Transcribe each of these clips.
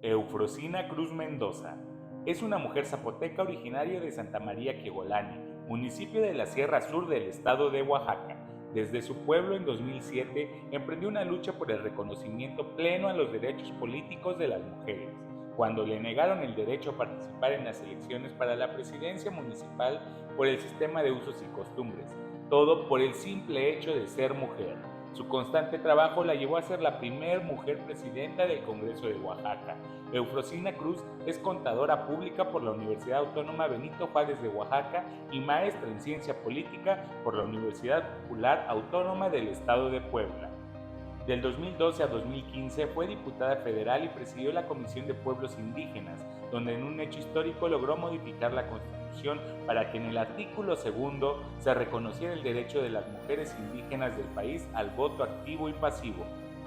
Eufrosina Cruz Mendoza es una mujer zapoteca originaria de Santa María Quegolani, municipio de la Sierra Sur del estado de Oaxaca. Desde su pueblo en 2007 emprendió una lucha por el reconocimiento pleno a los derechos políticos de las mujeres, cuando le negaron el derecho a participar en las elecciones para la presidencia municipal por el sistema de usos y costumbres, todo por el simple hecho de ser mujer. Su constante trabajo la llevó a ser la primera mujer presidenta del Congreso de Oaxaca. Eufrosina Cruz es contadora pública por la Universidad Autónoma Benito Juárez de Oaxaca y maestra en ciencia política por la Universidad Popular Autónoma del Estado de Puebla. Del 2012 a 2015 fue diputada federal y presidió la Comisión de Pueblos Indígenas, donde en un hecho histórico logró modificar la Constitución para que en el artículo 2 se reconociera el derecho de las mujeres indígenas del país al voto activo y pasivo.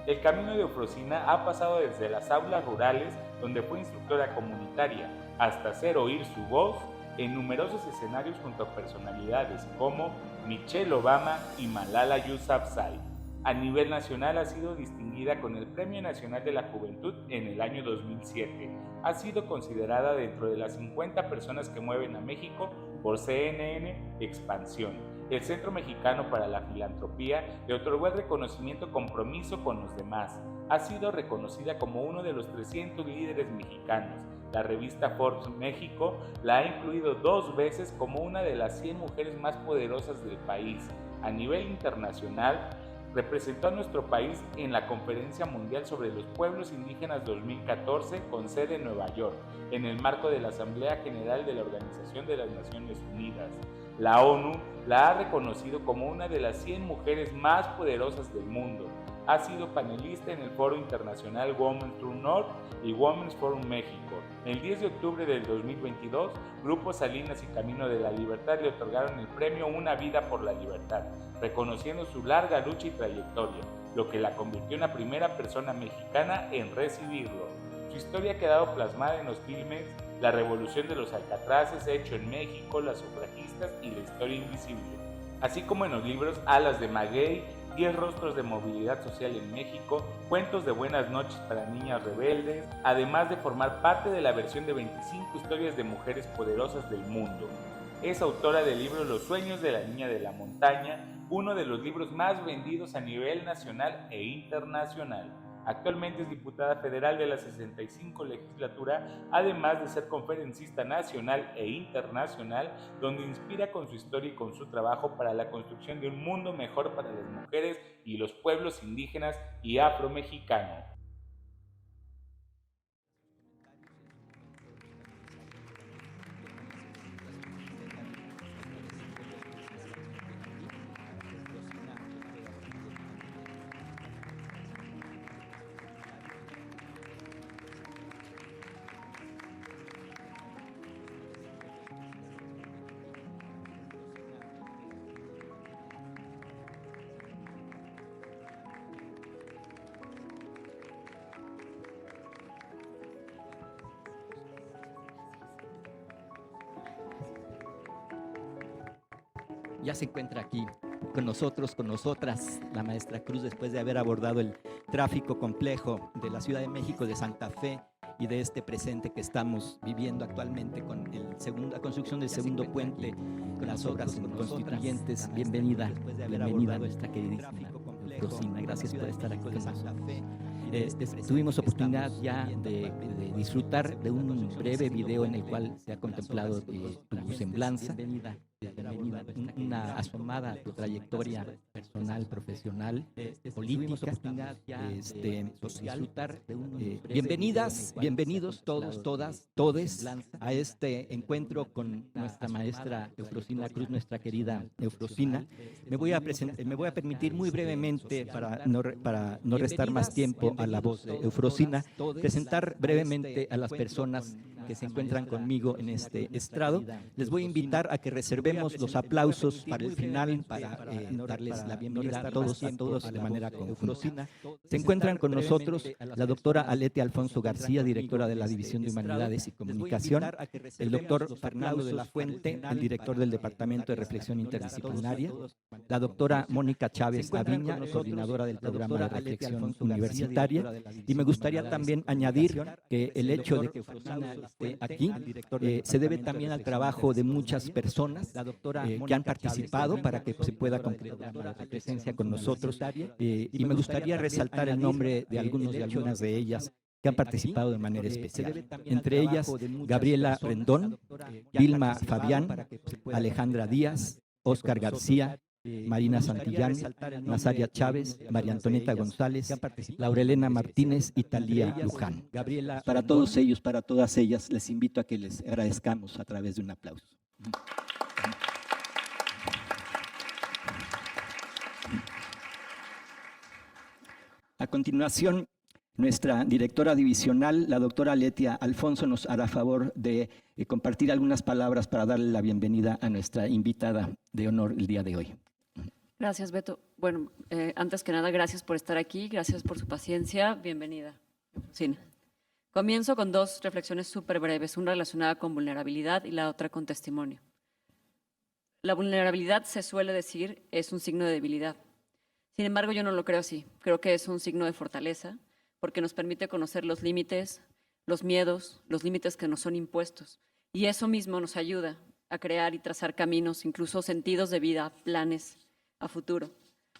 El camino de Eufrosina ha pasado desde las aulas rurales, donde fue instructora comunitaria, hasta hacer oír su voz en numerosos escenarios junto a personalidades como Michelle Obama y Malala Yousafzai. A nivel nacional ha sido distinguida con el Premio Nacional de la Juventud en el año 2007. Ha sido considerada dentro de las 50 personas que mueven a México por CNN Expansión. El Centro Mexicano para la Filantropía le otorgó el reconocimiento Compromiso con los Demás. Ha sido reconocida como uno de los 300 líderes mexicanos. La revista Forbes México la ha incluido 2 veces como una de las 100 mujeres más poderosas del país. A nivel internacional, representó a nuestro país en la Conferencia Mundial sobre los Pueblos Indígenas 2014 con sede en Nueva York, en el marco de la Asamblea General de la Organización de las Naciones Unidas. La ONU la ha reconocido como una de las 100 mujeres más poderosas del mundo. Ha sido panelista en el Foro Internacional Women's True North y Women's Forum México. El 10 de octubre del 2022, Grupo Salinas y Camino de la Libertad le otorgaron el premio Una Vida por la Libertad, reconociendo su larga lucha y trayectoria, lo que la convirtió en la primera persona mexicana en recibirlo. Su historia ha quedado plasmada en los filmes La Revolución de los Alcatraces, Hecho en México, Las Sufragistas y La Historia Invisible, así como en los libros Alas de Maguey, 10 rostros de movilidad social en México, Cuentos de buenas noches para niñas rebeldes, además de formar parte de la versión de 25 historias de mujeres poderosas del mundo. Es autora del libro Los sueños de la niña de la montaña, uno de los libros más vendidos a nivel nacional e internacional. Actualmente es diputada federal de la 65 legislatura, además de ser conferencista nacional e internacional, donde inspira con su historia y con su trabajo para la construcción de un mundo mejor para las mujeres y los pueblos indígenas y afromexicanos. Ya se encuentra aquí con nosotros, con nosotras, la maestra Cruz, después de haber abordado el tráfico complejo de la Ciudad de México, de Santa Fe y de este presente que estamos viviendo actualmente con la construcción del segundo puente, con las obras constituyentes. Bienvenida, bienvenida a nuestra queridísima Eufrosina. Gracias por estar aquí con nosotros. Tuvimos oportunidad ya de disfrutar de un breve video en el cual se ha contemplado tu semblanza, una asomada a tu trayectoria personal, profesional, política, disfrutar. Bienvenidas, bienvenidos todos, todas, todes a este encuentro con nuestra maestra Eufrosina Cruz, nuestra querida Eufrosina. Me voy a permitir muy brevemente, para no restar más tiempo a la voz de Eufrosina, presentar brevemente a las personas que se encuentran conmigo en este estrado. Les voy a invitar a que reservemos los aplausos para el final, para darles la bienvenida a todos de manera conjunta. Se encuentran con nosotros la doctora Aletia Alfonso García, directora de la División de Humanidades y Comunicación, el doctor Fernando de la Fuente, el director del Departamento de Reflexión Interdisciplinaria, la doctora Mónica Chávez Aviña, coordinadora del programa de reflexión universitaria, y me gustaría también añadir que el hecho de que Fernanda esté aquí se debe también al trabajo de muchas personas que han participado para que se pueda concretar la presencia con nosotros, y me gustaría resaltar el nombre de algunos y algunas de ellas que han participado de manera especial. Entre ellas, Gabriela Rendón, Vilma Fabián, Alejandra Díaz, Óscar García, Marina Santillán, Nazaria Chávez, María Antonieta González, Laurelena Martínez y Talía Luján. Para todos ellos, para todas ellas, les invito a que les agradezcamos a través de un aplauso. A continuación, nuestra directora divisional, la doctora Aletia Alfonso, nos hará favor de compartir algunas palabras para darle la bienvenida a nuestra invitada de honor el día de hoy. Gracias, Beto. Bueno, antes que nada, gracias por estar aquí, gracias por su paciencia. Bienvenida. Sí. Comienzo con dos reflexiones súper breves, una relacionada con vulnerabilidad y la otra con testimonio. La vulnerabilidad, se suele decir, es un signo de debilidad. Sin embargo, yo no lo creo así. Creo que es un signo de fortaleza, porque nos permite conocer los límites, los miedos, los límites que nos son impuestos. Y eso mismo nos ayuda a crear y trazar caminos, incluso sentidos de vida, planes a futuro,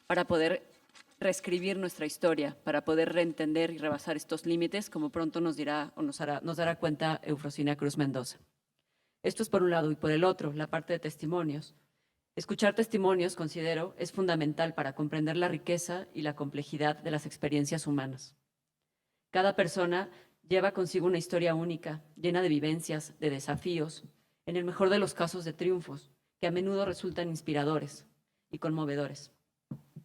para poder reescribir nuestra historia, para poder reentender y rebasar estos límites, como pronto nos dirá o nos dará cuenta Eufrosina Cruz Mendoza. Esto es por un lado, y por el otro, la parte de testimonios. Escuchar testimonios, considero, es fundamental para comprender la riqueza y la complejidad de las experiencias humanas. Cada persona lleva consigo una historia única, llena de vivencias, de desafíos, en el mejor de los casos de triunfos, que a menudo resultan inspiradores y conmovedores.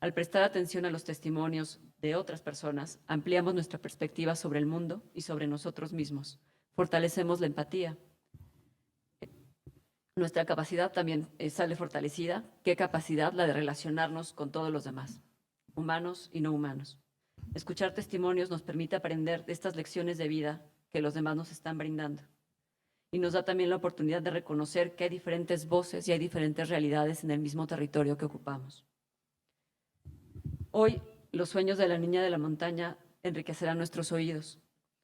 Al prestar atención a los testimonios de otras personas, ampliamos nuestra perspectiva sobre el mundo y sobre nosotros mismos. Fortalecemos la empatía. Nuestra capacidad también sale fortalecida. ¿Qué capacidad? La de relacionarnos con todos los demás, humanos y no humanos. Escuchar testimonios nos permite aprender de estas lecciones de vida que los demás nos están brindando. Y nos da también la oportunidad de reconocer que hay diferentes voces y hay diferentes realidades en el mismo territorio que ocupamos. Hoy, los sueños de la niña de la montaña enriquecerán nuestros oídos,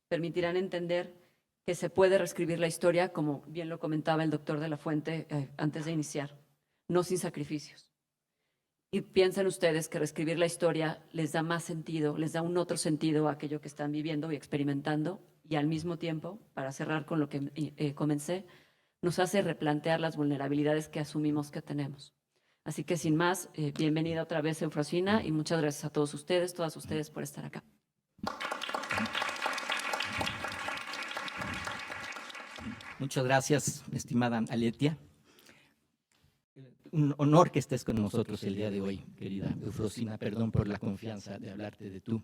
permitirán entender que se puede reescribir la historia, como bien lo comentaba el doctor de la Fuente antes de iniciar, no sin sacrificios. Y piensen ustedes que reescribir la historia les da más sentido, les da un otro sentido a aquello que están viviendo y experimentando, y al mismo tiempo, para cerrar con lo que comencé, nos hace replantear las vulnerabilidades que asumimos que tenemos. Así que sin más, bienvenida otra vez Eufrosina, y muchas gracias a todos ustedes, todas ustedes por estar acá. Muchas gracias, estimada Aletia. Un honor que estés con nosotros el día de hoy, querida Eufrosina. Perdón por la confianza de hablarte de tú.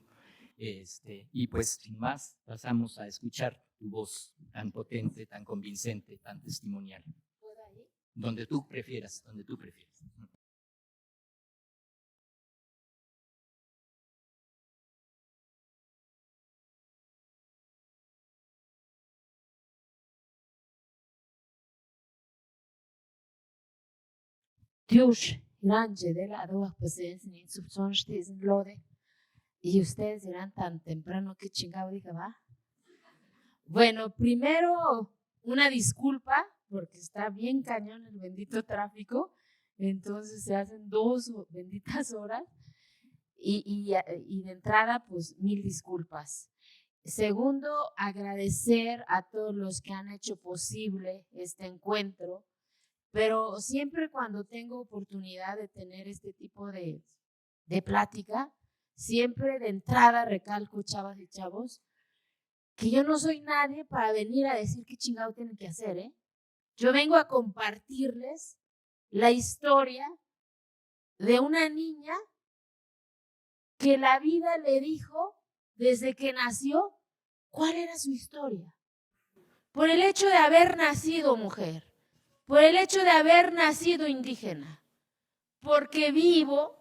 Y pues, sin más, pasamos a escuchar tu voz tan potente, tan convincente, tan testimonial. Donde tú prefieras, donde tú prefieras. Dios grande de la doa pues en subsonstes en lode. Y ustedes dirán tan temprano que chingado dije, va. Bueno, primero una disculpa porque está bien cañón el bendito tráfico. Entonces se hacen 2 benditas horas y de entrada pues 1000 disculpas. Segundo, agradecer a todos los que han hecho posible este encuentro. Pero siempre cuando tengo oportunidad de tener este tipo de plática, siempre de entrada recalco, chavas y chavos, que yo no soy nadie para venir a decir qué chingado tienen que hacer, ¿eh? Yo vengo a compartirles la historia de una niña que la vida le dijo desde que nació cuál era su historia. por el hecho de haber nacido mujer, por el hecho de haber nacido indígena, porque vivo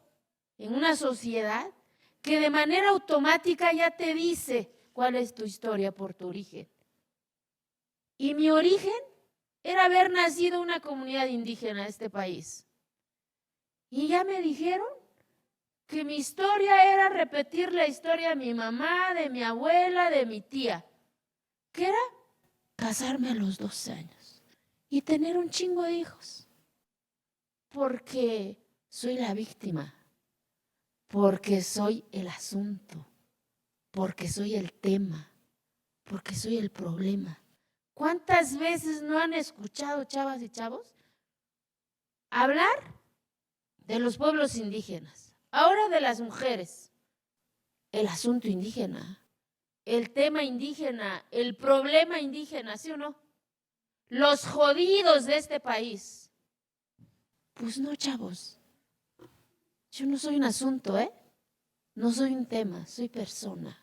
en una sociedad que de manera automática ya te dice cuál es tu historia por tu origen. Y mi origen era haber nacido en una comunidad indígena de este país. Y ya me dijeron que mi historia era repetir la historia de mi mamá, de mi abuela, de mi tía, que era casarme a los 12 años y tener un chingo de hijos, porque soy la víctima, porque soy el asunto, porque soy el tema, porque soy el problema. ¿Cuántas veces no han escuchado, chavas y chavos, hablar de los pueblos indígenas? Ahora de las mujeres, el asunto indígena, el tema indígena, el problema indígena, ¿sí o no? Los jodidos de este país. Pues no, chavos. Yo no soy un asunto, ¿eh? No soy un tema, soy persona.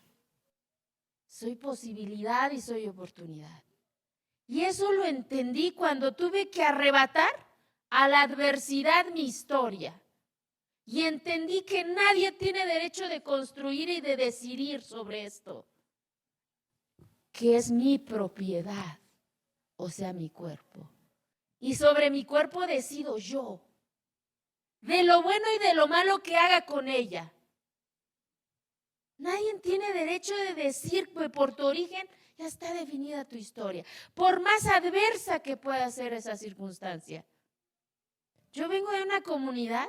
Soy posibilidad y soy oportunidad. Y eso lo entendí cuando tuve que arrebatar a la adversidad mi historia. Y entendí que nadie tiene derecho de construir y de decidir sobre esto, que es mi propiedad, o sea, mi cuerpo. Y sobre mi cuerpo decido yo, de lo bueno y de lo malo que haga con ella. Nadie tiene derecho de decir que por tu origen ya está definida tu historia, por más adversa que pueda ser esa circunstancia. Yo vengo de una comunidad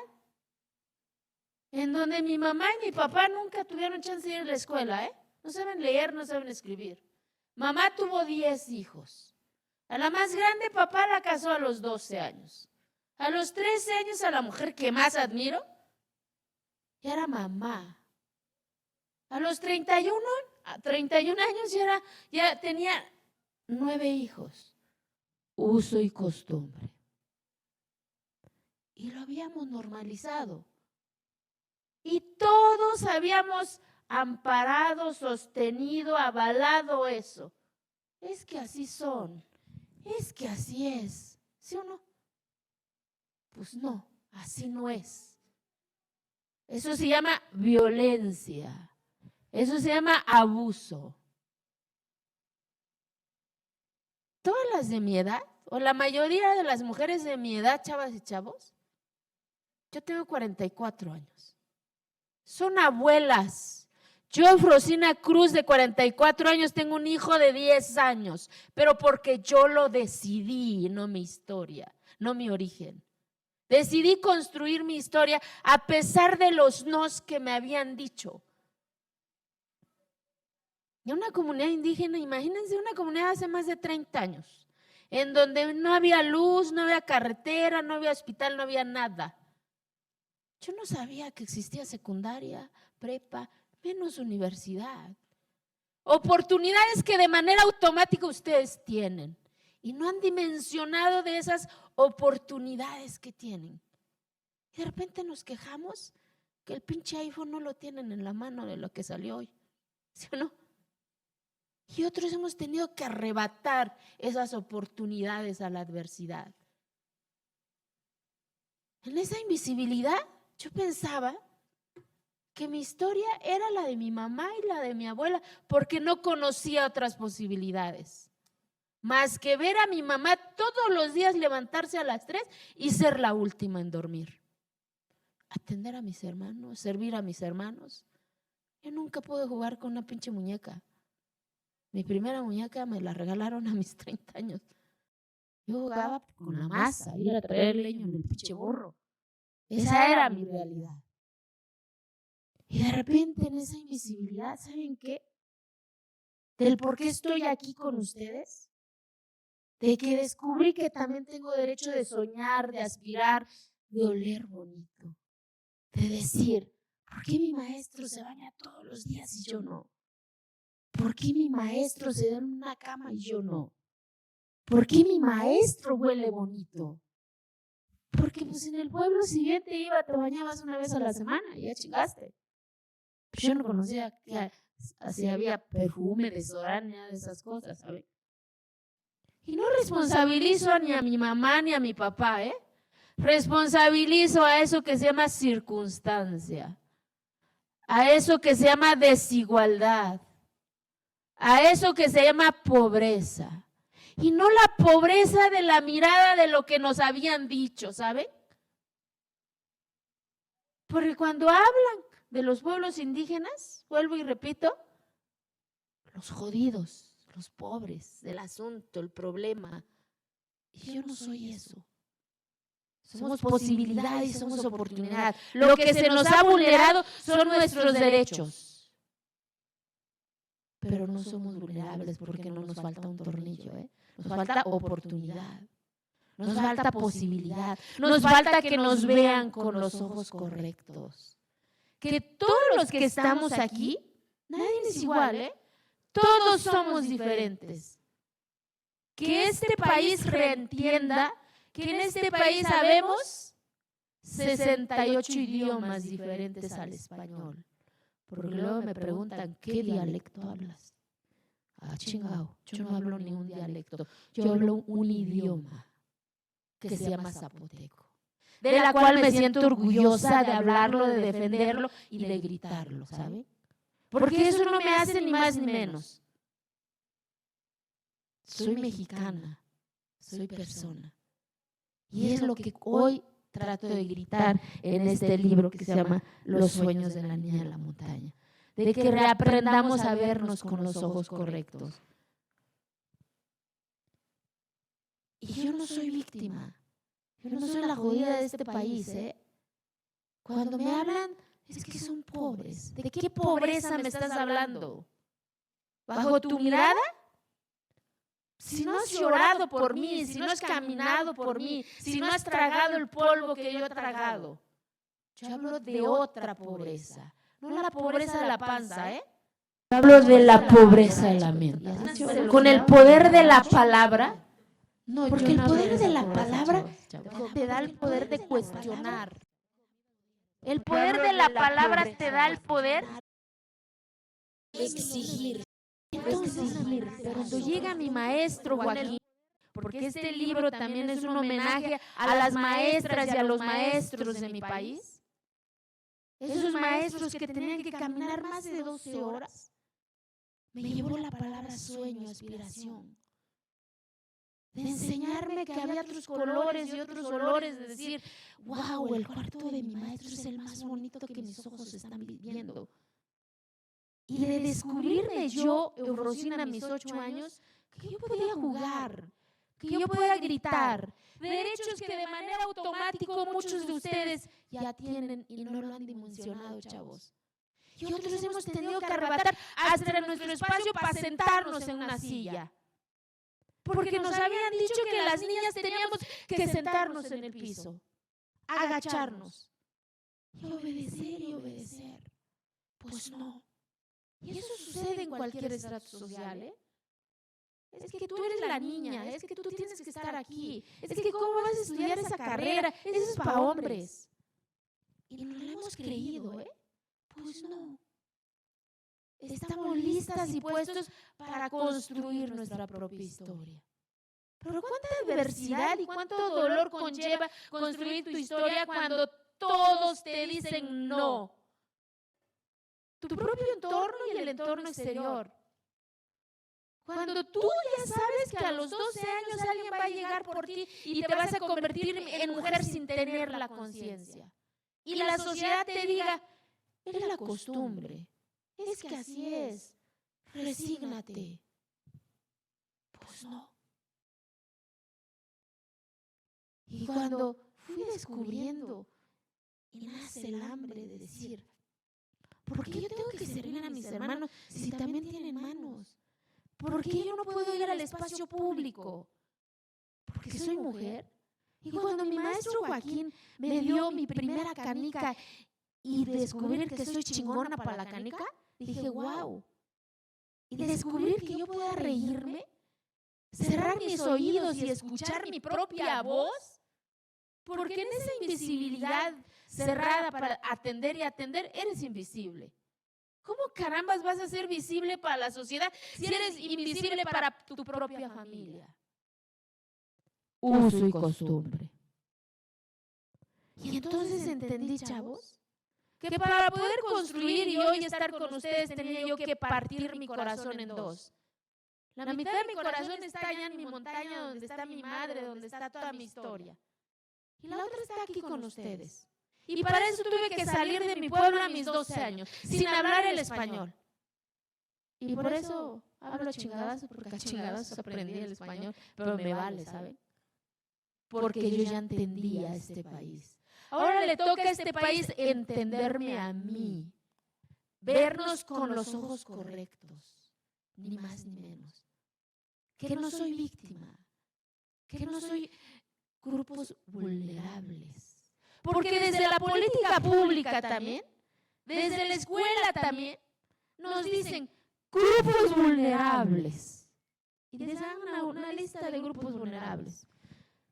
en donde mi mamá y mi papá nunca tuvieron chance de ir a la escuela, ¿eh? No saben leer, no saben escribir. Mamá tuvo 10 hijos. A la más grande papá la casó a los 12 años. A los 13 años a la mujer que más admiro, ya era mamá. A los 31 años ya tenía 9 hijos. Uso y costumbre. Y lo habíamos normalizado. Y todos habíamos amparado, sostenido, avalado eso. Es que así son, es que así es, ¿sí o no? Pues no, así no es. Eso se llama violencia, eso se llama abuso. Todas las de mi edad, o la mayoría de las mujeres de mi edad, chavas y chavos, yo tengo 44 años. Son abuelas. Yo, Frosina Cruz, de 44 años, tengo un hijo de 10 años, pero porque yo lo decidí, no mi historia, no mi origen. Decidí construir mi historia a pesar de los nos que me habían dicho. Y una comunidad indígena, imagínense una comunidad hace más de 30 años, en donde no había luz, no había carretera, no había hospital, no había nada. Yo no sabía que existía secundaria, prepa, menos universidad. Oportunidades que de manera automática ustedes tienen y no han dimensionado de esas oportunidades que tienen. Y de repente nos quejamos que el pinche iPhone no lo tienen en la mano de lo que salió hoy, ¿sí o no? Y otros hemos tenido que arrebatar esas oportunidades a la adversidad. En esa invisibilidad yo pensaba que mi historia era la de mi mamá y la de mi abuela, porque no conocía otras posibilidades, más que ver a mi mamá todos los días levantarse a las 3 y ser la última en dormir. Atender a mis hermanos, servir a mis hermanos. Yo nunca pude jugar con una pinche muñeca. Mi primera muñeca me la regalaron a mis 30 años. Yo jugaba con la masa, ir a traer leño en el pinche burro. Esa era mi realidad. Y de repente en esa invisibilidad, ¿saben qué? Del por qué estoy aquí con ustedes, de que descubrí que también tengo derecho de soñar, de aspirar, de oler bonito, de decir, ¿por qué mi maestro se baña todos los días y yo no? ¿Por qué mi maestro se da en una cama y yo no? ¿Por qué mi maestro huele bonito? Porque pues en el pueblo si bien te bañabas una vez a la semana y ya chingaste. Pues yo no conocía que así había perfume, desodorante, nada de esas cosas, ¿sabes? Y no responsabilizo ni a mi mamá ni a mi papá, responsabilizo a eso que se llama circunstancia, a eso que se llama desigualdad, a eso que se llama pobreza. Y no la pobreza de la mirada de lo que nos habían dicho, ¿saben? Porque cuando hablan de los pueblos indígenas, vuelvo y repito, los jodidos, los pobres, el asunto, el problema. Y yo no soy eso. Somos posibilidad y somos oportunidad. Lo que se nos ha vulnerado son nuestros derechos. Pero no somos vulnerables porque no nos falta un tornillo, Nos falta oportunidad. Nos falta posibilidad. Nos falta que nos vean con los ojos correctos. Que todos los que estamos aquí, nadie es igual, Todos somos diferentes. Que este país reentienda que en este país sabemos 68 idiomas diferentes al español. Porque luego me preguntan, ¿qué dialecto hablas? Ah, chingao, yo no hablo ningún dialecto. Yo hablo un idioma que se llama zapoteco, de la cual me siento orgullosa de hablarlo, de defenderlo y de gritarlo, ¿sabe? Porque eso no me hace ni más ni menos. Soy mexicana, soy persona. Y es lo que hoy trato de gritar en este libro que se llama Los sueños de la niña en la montaña. De que reaprendamos a vernos con los ojos correctos. Y yo no soy víctima. Yo no soy la jodida de este país, Cuando me hablan, es que son pobres. ¿De qué pobreza me estás hablando? ¿Bajo tu mirada? Si no has llorado por mí, si no has caminado por mí, si no has tragado el polvo que yo he tragado. Yo hablo de otra pobreza, no la pobreza de la panza, Yo hablo de la pobreza de la mente. Con el poder de la palabra, porque el poder de la palabra te da el poder de cuestionar. El poder de la palabra te da el poder de exigir. Entonces, cuando llega mi maestro Joaquín, porque este libro también es un homenaje a las maestras y a los maestros de mi país, esos maestros que tenían que caminar más de 12 horas, me llevó la palabra sueño, aspiración, de enseñarme que había otros colores y otros olores, de decir, wow, el cuarto de mi maestro es el más bonito que mis ojos están viviendo. Y de descubrirme yo, Eufrosina, a mis 8 años, que yo podía jugar, que yo podía gritar, derechos que de manera automática muchos de ustedes ya tienen y no lo han dimensionado, chavos. Y otros hemos tenido que arrebatar hasta nuestro espacio para sentarnos en una silla. Porque nos habían dicho que las niñas teníamos que sentarnos en el piso, agacharnos. Y obedecer y obedecer. Pues no. Y eso sucede en cualquier estrato social, Es que tú eres la niña, es que tú tienes que estar aquí, es que cómo vas a estudiar esa carrera, eso es para hombres. Y nos lo hemos creído, Pues no. Estamos listas y puestos para construir nuestra propia historia. Pero cuánta adversidad y cuánto dolor conlleva construir tu historia cuando todos te dicen no. Tu propio entorno y el entorno exterior. Cuando tú ya sabes que a los 12 años alguien va a llegar por ti y te vas a convertir en mujer sin tener la conciencia. Y la sociedad te diga, es la costumbre, es que así es, resígnate. Pues no. Y cuando fui descubriendo y nace el hambre de decir, ¿por qué yo tengo que servir a mis hermanos si también tienen manos? ¿Por qué yo no puedo ir al espacio público? ¿Porque soy mujer? Y cuando mi maestro Joaquín me dio mi primera canica y descubrir que soy chingona para la canica, dije, wow. Y descubrir que yo pueda reírme, cerrar mis oídos y escuchar mi propia voz, porque en esa invisibilidad cerrada para atender y atender, eres invisible. ¿Cómo carambas vas a ser visible para la sociedad si eres invisible para tu propia familia? uso y costumbre. Y entonces entendí, chavos, que para poder construir y hoy estar con ustedes tenía yo que partir mi corazón en dos. La mitad de mi corazón está allá en mi montaña, donde está mi madre, donde está toda mi historia. Y la otra está aquí con ustedes. Y para eso tuve que salir de mi pueblo a mis 12 años, sin hablar el español. Y por eso hablo chingadazos, porque a chingadazos aprendí el español, pero me vale, ¿saben? Porque yo ya entendía este país. Ahora le toca a este país entenderme a mí, vernos con los ojos correctos, ni más ni menos. Que no soy víctima, que no soy grupos vulnerables. Porque desde la política pública también, desde la escuela también, nos dicen grupos vulnerables. Y les dan una lista de grupos vulnerables.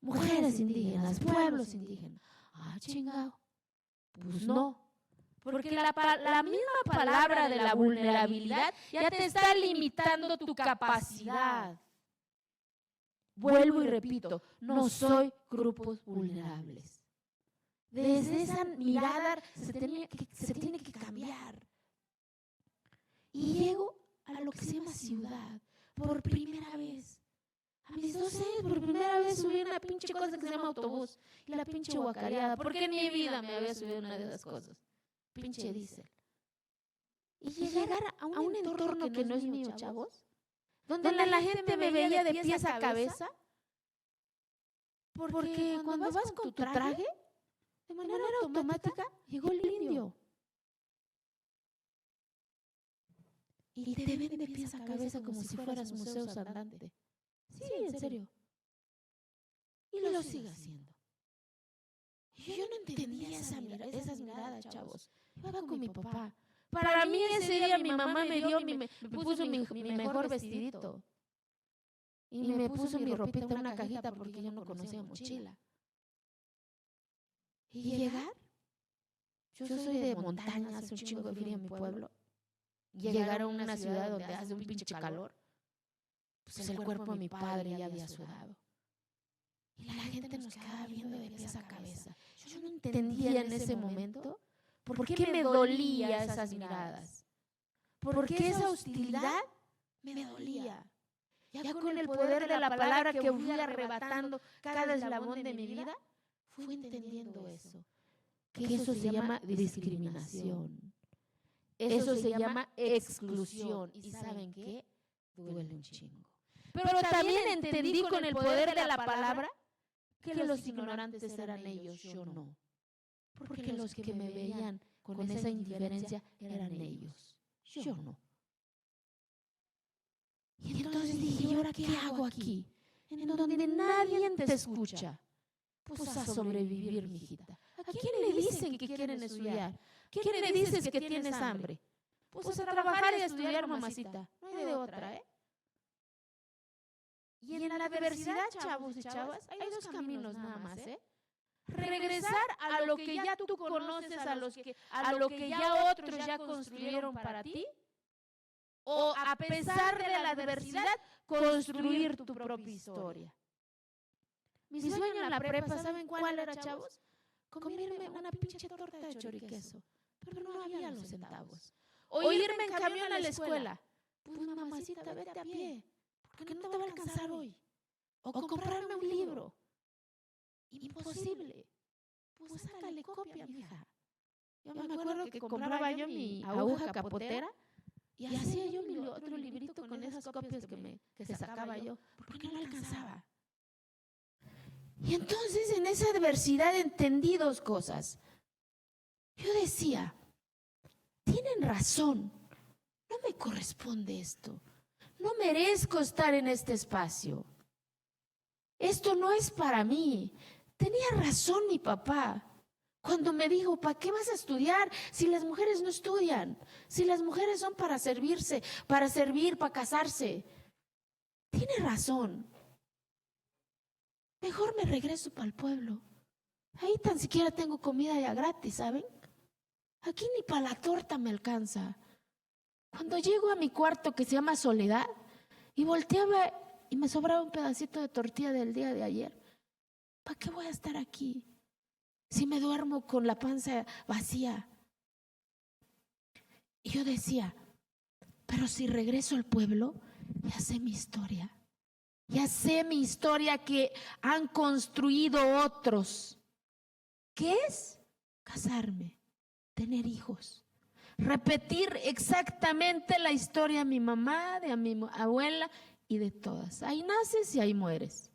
Mujeres indígenas, pueblos indígenas. Ah, chingado. Pues no. Porque la misma palabra de la vulnerabilidad ya te está limitando tu capacidad. Vuelvo y repito, no soy grupos vulnerables. Desde esa mirada se tiene que cambiar. Y llego a lo que se llama ciudad, por primera vez. A mis 12 años, por primera vez subí una pinche cosa que se llama autobús. Y la pinche guacareada, porque en mi vida me había subido una de esas cosas. Pinche diésel. Y llegar a un entorno que no es mío, chavos, donde la gente me veía de pies a cabeza, porque cuando vas con tu traje, de manera automática, llegó el indio. Y te ven de pies a cabeza como si fueras museos andante. Sí, en serio. Y lo sigue haciendo. Y yo no entendía esas miradas, chavos. Iba con mi papá. Para mí ese día mi mamá me puso mi mejor vestidito. Y me puso mi ropita en una cajita porque yo no conocía mochila. Y llegar, yo soy de montaña, hace un chingo de frío en mi pueblo. Llegar a una ciudad donde hace un pinche calor, pues el cuerpo de mi padre ya había sudado. Y la gente nos quedaba viendo de pies a cabeza. Yo no entendía en ese momento por qué me dolía esas miradas. Por qué esa hostilidad me dolía. Ya con el poder de la palabra que fui arrebatando cada eslabón de mi vida, fui entendiendo eso. Que eso se llama discriminación. Eso se llama exclusión. ¿Y saben qué? Duele un chingo. Pero también entendí con el poder de la palabra que los ignorantes eran ellos, yo no. Porque los que me veían con esa indiferencia eran ellos, yo no. Y entonces dije, ¿y ahora qué hago aquí? En donde nadie te escucha. Pues a sobrevivir, mijita. ¿A quién le dicen que quieren estudiar? ¿Quién le dices que tienes hambre? Pues a trabajar y a estudiar, mamacita. No hay de otra, ¿eh? Y en la adversidad, chavos y chavas, hay dos caminos nada más, ¿eh? Regresar a lo que ya tú conoces, a lo que ya otros ya construyeron para ti, o a pesar de la adversidad, construir tu propia historia. Mi sueño en la prepa, ¿saben cuál era, chavos? Comerme una pinche torta de choriqueso, pero no había los centavos. O irme en camión a la escuela. Pues mamacita, vete a pie, porque no te va a alcanzar hoy. O comprarme un libro. Imposible. Pues sácale copia, mija. Yo me acuerdo que compraba yo mi aguja capotera y hacía yo mi otro librito con esas copias que sacaba yo, porque no alcanzaba. Y entonces en esa adversidad entendí dos cosas. Yo decía, tienen razón, no me corresponde esto, no merezco estar en este espacio. Esto no es para mí. Tenía razón mi papá cuando me dijo, ¿para qué vas a estudiar si las mujeres no estudian? Si las mujeres son para servirse, para servir, para casarse. Tiene razón. Mejor me regreso para el pueblo. Ahí tan siquiera tengo comida ya gratis, ¿saben? Aquí ni para la torta me alcanza. Cuando llego a mi cuarto que se llama Soledad y volteaba y me sobraba un pedacito de tortilla del día de ayer, yo me acuerdo que compraba yo mi aguja capotera y hacía yo mi otro librito con esas copias que sacaba yo, porque no alcanzaba. Y entonces en esa adversidad entendí dos cosas. Yo decía, tienen razón, no me corresponde esto, no merezco estar en este espacio. Esto no es para mí. ¿Para qué voy a estar aquí? Si me duermo con la panza vacía. Y yo decía, pero si regreso al pueblo, ya sé mi historia. Ya sé mi historia que han construido otros. ¿Qué es? Casarme, tener hijos, repetir exactamente la historia de mi mamá, de mi abuela y de todas. Ahí naces y ahí mueres.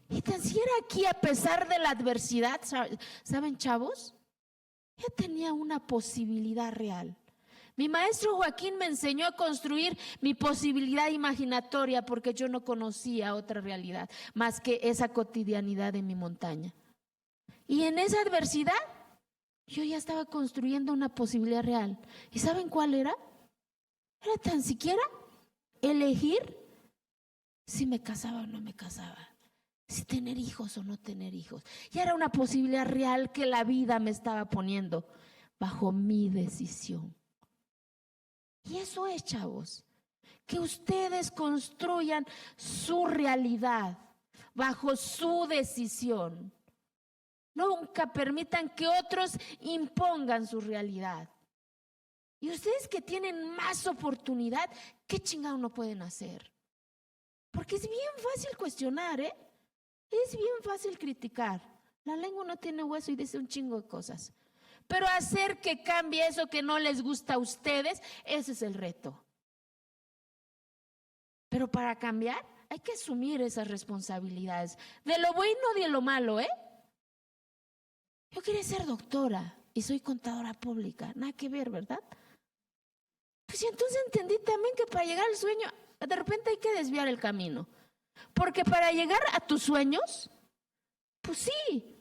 Y tan siquiera aquí, a pesar de la adversidad, ¿saben, chavos? Yo tenía una posibilidad real. Mi maestro Joaquín me enseñó a construir mi posibilidad imaginatoria porque yo no conocía otra realidad más que esa cotidianidad de mi montaña. Y en esa adversidad yo ya estaba construyendo una posibilidad real. ¿Y saben cuál era? Era tan siquiera elegir si me casaba o no me casaba, si tener hijos o no tener hijos. Ya era una posibilidad real que la vida me estaba poniendo bajo mi decisión. Y eso es, chavos, que ustedes construyan su realidad bajo su decisión. Nunca permitan que otros impongan su realidad. Y ustedes que tienen más oportunidad, ¿qué chingado no pueden hacer? Porque es bien fácil cuestionar, ¿eh? Es bien fácil criticar. La lengua no tiene hueso y dice un chingo de cosas. Pero hacer que cambie eso que no les gusta a ustedes, ese es el reto. Pero para cambiar hay que asumir esas responsabilidades. De lo bueno y de lo malo, ¿eh? Yo quería ser doctora y soy contadora pública. Nada que ver, ¿verdad? Pues y entonces entendí también que para llegar al sueño, de repente hay que desviar el camino. Porque para llegar a tus sueños, pues sí,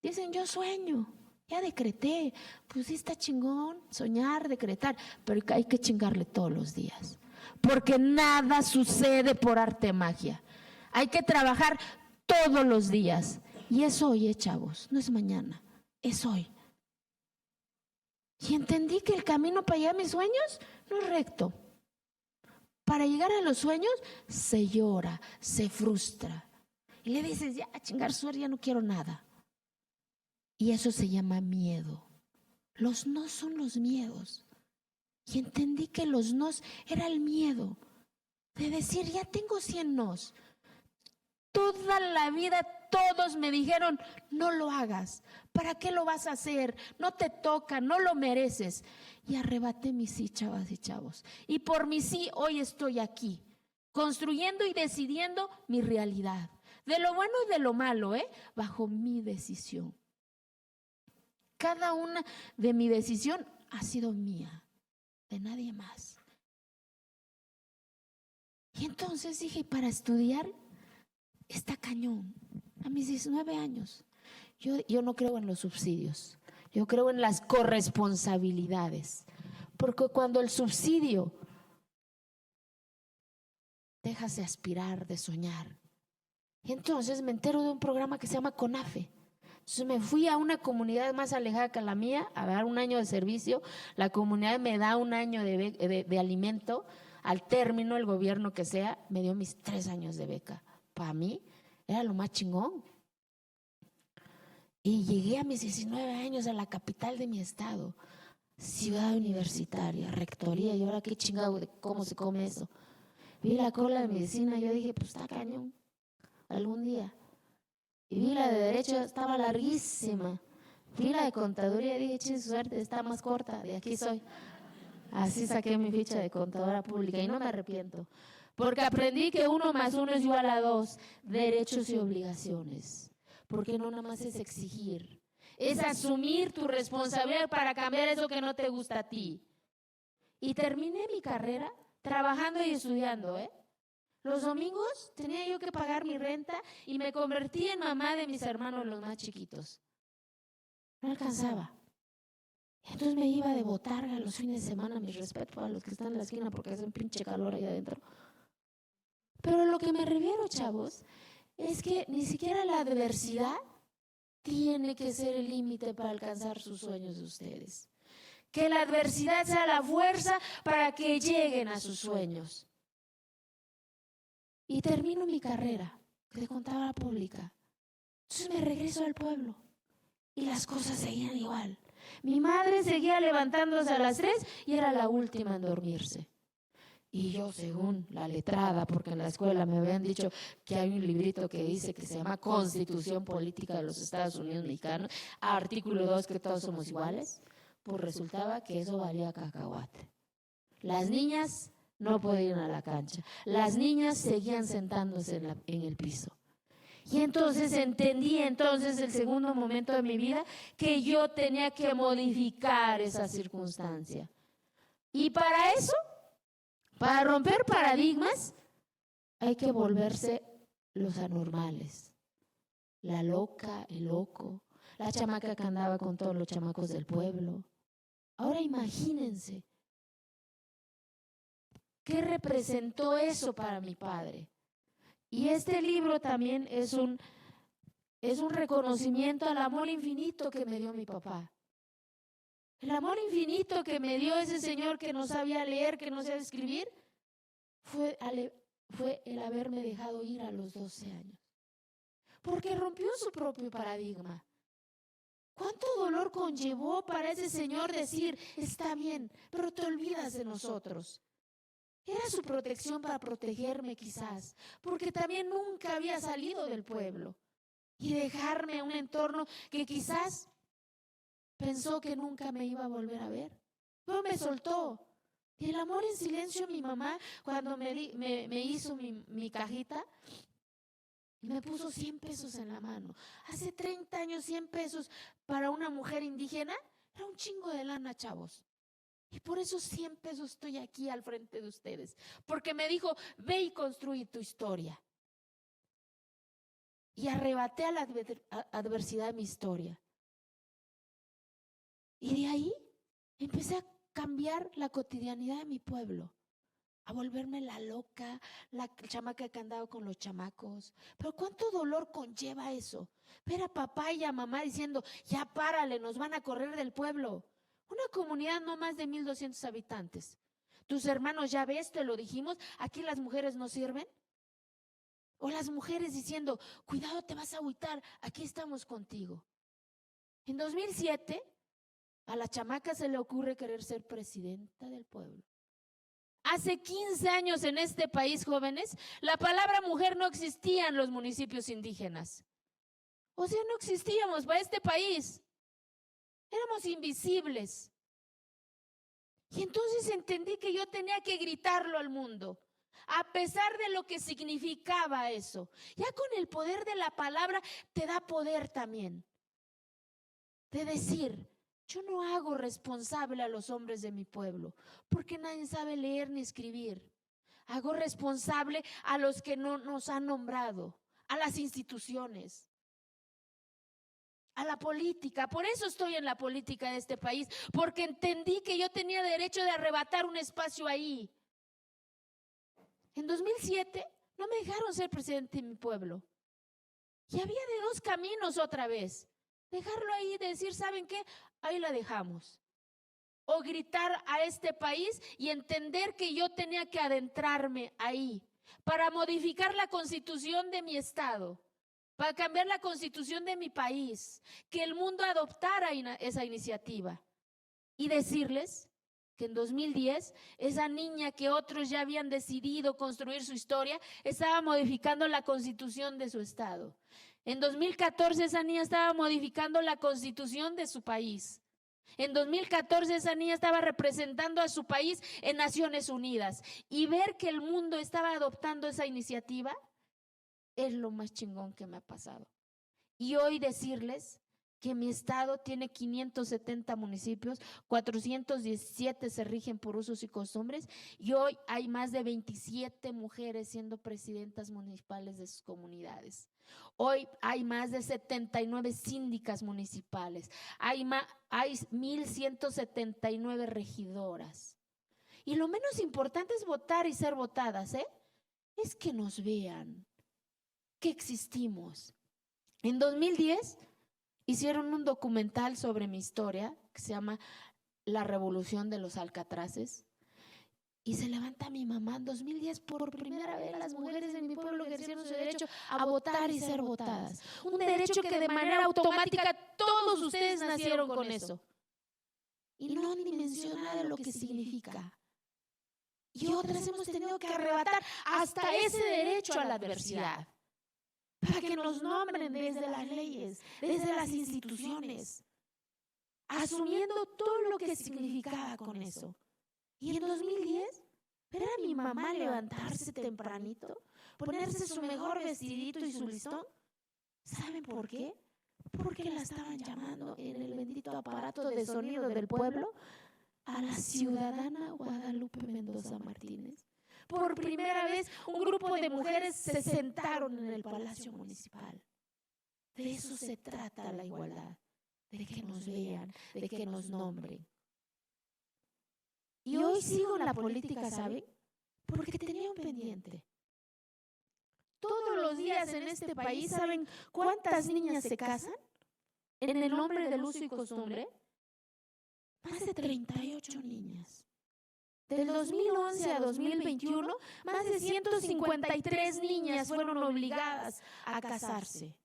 dicen yo sueño. Ya decreté, pues sí está chingón, soñar, decretar, pero hay que chingarle todos los días, porque nada sucede por arte de magia. Hay que trabajar todos los días, y es hoy, chavos, no es mañana, es hoy. Y entendí que el camino para llegar a mis sueños no es recto. Para llegar a los sueños se llora, se frustra, y le dices, ya, a chingar suerte, ya no quiero nada. Y eso se llama miedo. Los no son los miedos. Y entendí que los nos era el miedo de decir, ya tengo 100 nos. Toda la vida todos me dijeron, no lo hagas. ¿Para qué lo vas a hacer? No te toca, no lo mereces. Y arrebaté mi sí, chavas y chavos. Y por mi sí hoy estoy aquí, construyendo y decidiendo mi realidad. De lo bueno y de lo malo, bajo mi decisión. Cada una de mi decisión ha sido mía, de nadie más. Y entonces dije, para estudiar está cañón. A mis 19 años, yo no creo en los subsidios, yo creo en las corresponsabilidades. Porque cuando el subsidio dejas de aspirar, de soñar. Y entonces me entero de un programa que se llama CONAFE. Entonces me fui a una comunidad más alejada que la mía a dar un año de servicio. La comunidad me da un año de alimento. Al término, el gobierno que sea, me dio mis 3 años de beca. Para mí era lo más chingón. Y llegué a mis 19 años a la capital de mi estado, ciudad universitaria, rectoría. Y ahora qué chingado, ¿cómo se come eso? Vi la cola de medicina y yo dije, pues está cañón, algún día. Y vi la de derecho, estaba larguísima. Vi la de contaduría y dije, che, suerte, está más corta, de aquí soy. Así saqué mi ficha de contadora pública y no me arrepiento. Porque aprendí que 1 más 1 es igual a 2, derechos y obligaciones. Porque no nada más es exigir, es asumir tu responsabilidad para cambiar eso que no te gusta a ti. Y terminé mi carrera trabajando y estudiando, Los domingos tenía yo que pagar mi renta y me convertí en mamá de mis hermanos los más chiquitos. No alcanzaba. Entonces me iba de botarga los fines de semana, mis respetos para los que están en la esquina porque hace un pinche calor ahí adentro. Pero lo que me refiero, chavos, es que ni siquiera la adversidad tiene que ser el límite para alcanzar sus sueños de ustedes. Que la adversidad sea la fuerza para que lleguen a sus sueños. Y termino mi carrera de contadora pública. Entonces me regreso al pueblo y las cosas seguían igual. Mi madre seguía levantándose a las 3 y era la última en dormirse. Y yo, según la letrada, porque en la escuela me habían dicho que hay un librito que dice que se llama Constitución Política de los Estados Unidos Mexicanos, artículo 2, que todos somos iguales, pues resultaba que eso valía cacahuate. Las niñas no podían ir a la cancha, las niñas seguían sentándose en el piso. Y entonces entendí el segundo momento de mi vida que yo tenía que modificar esa circunstancia. Y para eso, para romper paradigmas, hay que volverse los anormales. La loca, el loco, la chamaca que andaba con todos los chamacos del pueblo. Ahora imagínense, ¿qué representó eso para mi padre? Y este libro también es un reconocimiento al amor infinito que me dio mi papá. El amor infinito que me dio ese señor que no sabía leer, que no sabía escribir, fue el haberme dejado ir a los 12 años. Porque rompió su propio paradigma. ¿Cuánto dolor conllevó para ese señor decir, está bien, pero te olvidas de nosotros? Era su protección para protegerme quizás, porque también nunca había salido del pueblo y dejarme en un entorno que quizás pensó que nunca me iba a volver a ver. Pero me soltó. Y el amor en silencio, mi mamá, cuando me hizo mi cajita, me puso 100 pesos en la mano. Hace 30 años 100 pesos para una mujer indígena era un chingo de lana, chavos. Y por esos 100 pesos estoy aquí al frente de ustedes. Porque me dijo, ve y construye tu historia. Y arrebaté a la adversidad mi historia. Y de ahí empecé a cambiar la cotidianidad de mi pueblo. A volverme la loca, la chamaca que andaba con los chamacos. Pero cuánto dolor conlleva eso. Ver a papá y a mamá diciendo, ya párale, nos van a correr del pueblo. Una comunidad no más de 1,200 habitantes. Tus hermanos, ya ves, te lo dijimos, aquí las mujeres no sirven. O las mujeres diciendo, cuidado, te vas a agüitar, aquí estamos contigo. En 2007, a la chamaca se le ocurre querer ser presidenta del pueblo. Hace 15 años en este país, jóvenes, la palabra mujer no existía en los municipios indígenas. O sea, no existíamos para este país. Éramos invisibles. Y entonces entendí que yo tenía que gritarlo al mundo, a pesar de lo que significaba eso. Ya con el poder de la palabra te da poder también. De decir, yo no hago responsable a los hombres de mi pueblo, porque nadie sabe leer ni escribir. Hago responsable a los que no nos han nombrado, a las instituciones, a la política. Por eso estoy en la política de este país, porque entendí que yo tenía derecho de arrebatar un espacio ahí. En 2007 no me dejaron ser presidente de mi pueblo. Y había de dos caminos otra vez. Dejarlo ahí y decir, ¿saben qué? Ahí la dejamos. O gritar a este país y entender que yo tenía que adentrarme ahí para modificar la constitución de mi estado, para cambiar la constitución de mi país, que el mundo adoptara esa iniciativa y decirles que en 2010 esa niña que otros ya habían decidido construir su historia estaba modificando la constitución de su estado. En 2014 esa niña estaba modificando la constitución de su país. En 2014 esa niña estaba representando a su país en Naciones Unidas. Y ver que el mundo estaba adoptando esa iniciativa es lo más chingón que me ha pasado. Y hoy decirles que mi estado tiene 570 municipios, 417 se rigen por usos y costumbres, y hoy hay más de 27 mujeres siendo presidentas municipales de sus comunidades. Hoy hay más de 79 síndicas municipales, hay 1,179 regidoras. Y lo menos importante es votar y ser votadas, es que nos vean, que existimos. En 2010 hicieron un documental sobre mi historia que se llama La Revolución de los Alcatraces. Y se levanta mi mamá. En 2010, por primera vez, las mujeres de mi pueblo ejercieron su derecho a votar y ser votadas. Un derecho que de manera automática todos ustedes nacieron con eso. Y no han dimensionado lo que significa. Y otras hemos tenido que arrebatar hasta ese derecho a la adversidad. Para que nos nombren desde las leyes, desde las instituciones. Asumiendo todo lo que significaba con eso. Y en 2010, ver a mi mamá levantarse tempranito, ponerse su mejor vestidito y su listón. ¿Saben por qué? Porque la estaban llamando en el bendito aparato de sonido del pueblo a la ciudadana Guadalupe Mendoza Martínez. Por primera vez, un grupo de mujeres se sentaron en el Palacio Municipal. De eso se trata la igualdad, de que nos vean, de que nos nombren. Y hoy sigo en la política, ¿saben? Porque tenía un pendiente. Todos los días en este país, ¿saben cuántas niñas se casan? En el nombre del uso y costumbre, más de 38 niñas. Del 2011 a 2021, más de 153 niñas fueron obligadas a casarse.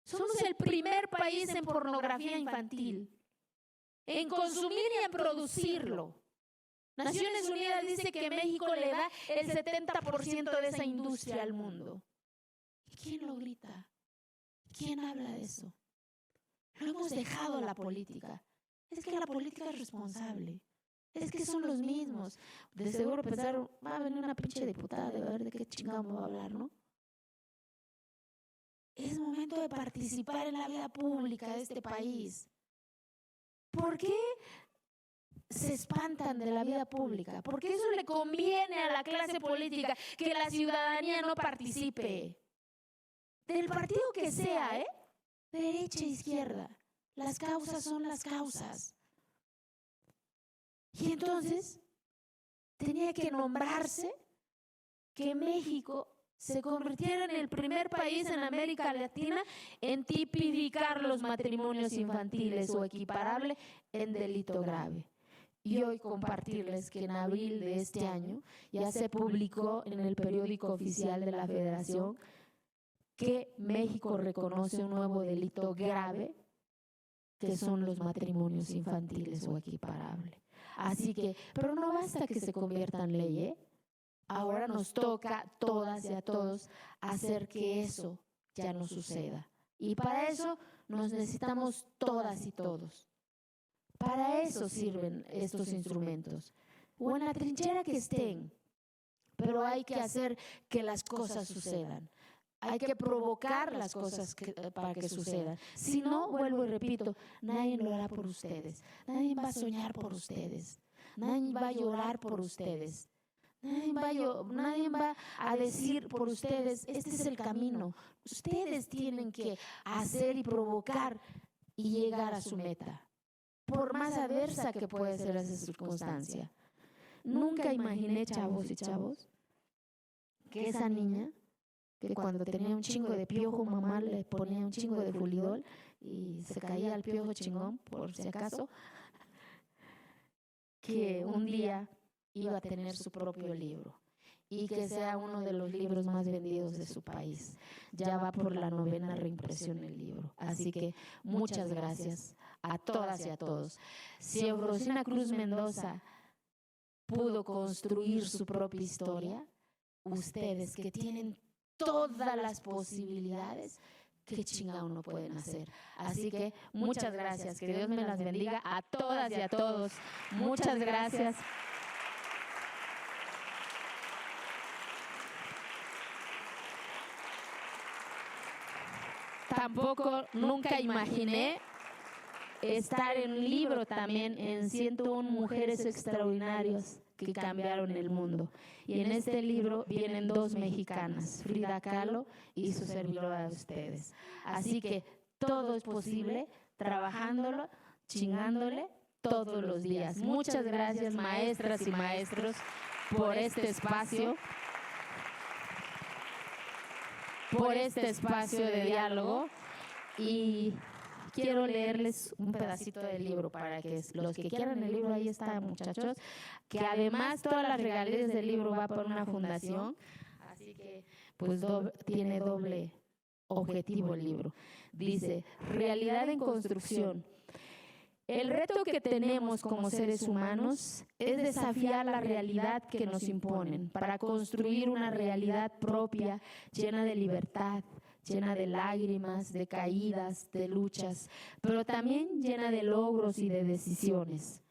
Somos el primer país en pornografía infantil, en consumir y en producirlo. Naciones Unidas dice que México le da el 70% de esa industria al mundo. ¿Y quién lo grita? ¿Quién habla de eso? Lo hemos dejado a la política. Es que la política es responsable. Es que son los mismos. De seguro pensaron, va a venir una pinche diputada de ver de qué chingamos va a hablar, ¿no? Es momento de participar en la vida pública de este país. ¿Por qué se espantan de la vida pública? Porque eso le conviene a la clase política, que la ciudadanía no participe. Del partido que sea, derecha e izquierda. Las causas son las causas. Y entonces tenía que nombrarse que México se convirtiera en el primer país en América Latina en tipificar los matrimonios infantiles o equiparable en delito grave. Y hoy compartirles que en abril de este año ya se publicó en el periódico oficial de la Federación que México reconoce un nuevo delito grave, que son los matrimonios infantiles o equiparables. Así que, pero no basta que se convierta en ley, Ahora nos toca a todas y a todos hacer que eso ya no suceda. Y para eso nos necesitamos todas y todos. Para eso sirven estos instrumentos. O en la trinchera que estén, pero hay que hacer que las cosas sucedan. Hay que provocar las cosas para que sucedan. Si no, vuelvo y repito, nadie lo hará por ustedes. Nadie va a soñar por ustedes. Nadie va a llorar por ustedes. Nadie va a decir por ustedes, este es el camino. Ustedes tienen que hacer y provocar y llegar a su meta. Por más adversa que pueda ser esa circunstancia. Nunca imaginé, chavos y chavos, que esa niña, que cuando tenía un chingo de piojo, mamá le ponía un chingo de fulidol y se caía el piojo chingón, por si acaso, que un día iba a tener su propio libro y que sea uno de los libros más vendidos de su país. Ya va por la 9ª reimpresión el libro. Así que muchas gracias a todas y a todos. Si Eufrosina Cruz Mendoza pudo construir su propia historia, ustedes que tienen todas las posibilidades, qué chingado no pueden hacer. Así que muchas gracias, que Dios me las bendiga a todas y a todos. Muchas gracias. Tampoco, nunca imaginé estar en un libro también en 101 mujeres extraordinarias que cambiaron el mundo. Y en este libro vienen 2 mexicanas, Frida Kahlo y su servidora de ustedes. Así que todo es posible, trabajándolo, chingándole todos los días. Muchas gracias, maestras y maestros, por este espacio. Por este espacio de diálogo y quiero leerles un pedacito del libro para que los que quieran el libro, ahí está, muchachos, que además todas las regalías del libro va por una fundación, así que pues tiene doble objetivo el libro. Dice, realidad en construcción. El reto que tenemos como seres humanos es desafiar la realidad que nos imponen para construir una realidad propia, llena de libertad, llena de lágrimas, de caídas, de luchas, pero también llena de logros y de decisiones.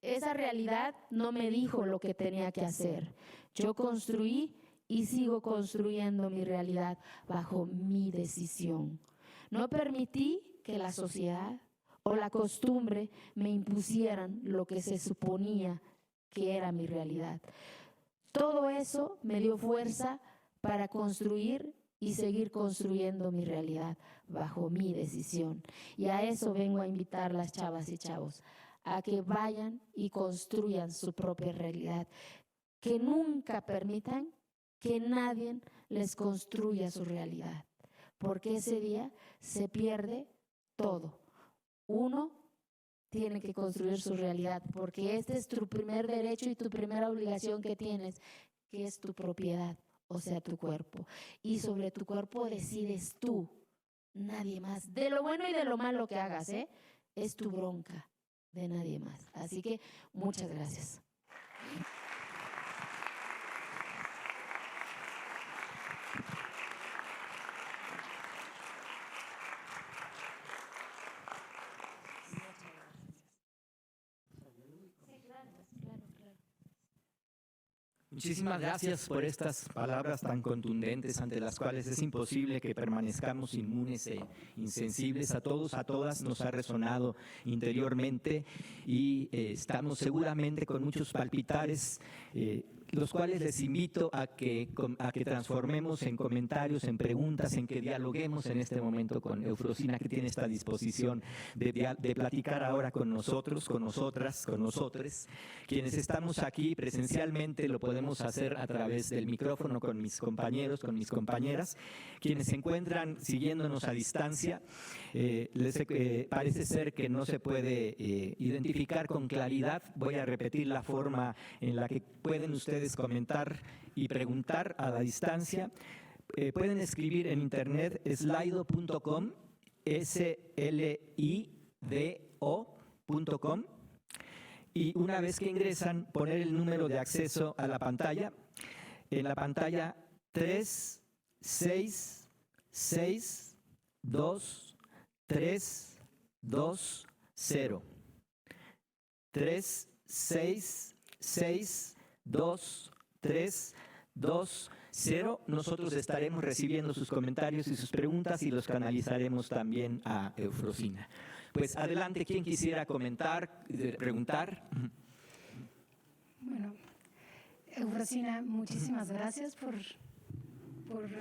Esa realidad no me dijo lo que tenía que hacer. Yo construí y sigo construyendo mi realidad bajo mi decisión. No permití que la sociedad o la costumbre me impusieran lo que se suponía que era mi realidad. Todo eso me dio fuerza para construir y seguir construyendo mi realidad bajo mi decisión. Y a eso vengo a invitar las chavas y chavos, a que vayan y construyan su propia realidad, que nunca permitan que nadie les construya su realidad, porque ese día se pierde todo. Uno tiene que construir su realidad, porque este es tu primer derecho y tu primera obligación que tienes, que es tu propiedad, o sea, tu cuerpo. Y sobre tu cuerpo decides tú, nadie más. De lo bueno y de lo malo que hagas, es tu bronca, de nadie más. Así que muchas gracias. Muchísimas gracias por estas palabras tan contundentes ante las cuales es imposible que permanezcamos inmunes e insensibles. A todos, a todas nos ha resonado interiormente y estamos seguramente con muchos palpitares, los cuales les invito a que transformemos en comentarios, en preguntas, en que dialoguemos en este momento con Eufrosina, que tiene esta disposición de platicar ahora con nosotros, con nosotras, con nosotres. Quienes estamos aquí presencialmente lo podemos hacer a través del micrófono con mis compañeros, con mis compañeras. Quienes se encuentran siguiéndonos a distancia, parece ser que no se puede identificar con claridad. Voy a repetir la forma en la que pueden ustedes comentar y preguntar a la distancia. Pueden escribir en internet slido.com, slido.com, y una vez que ingresan, poner el número de acceso a la pantalla. En la pantalla 36623220. 36623220. Nosotros estaremos recibiendo sus comentarios y sus preguntas y los canalizaremos también a Eufrosina. Pues adelante, ¿quién quisiera comentar, preguntar? Bueno, Eufrosina, muchísimas gracias por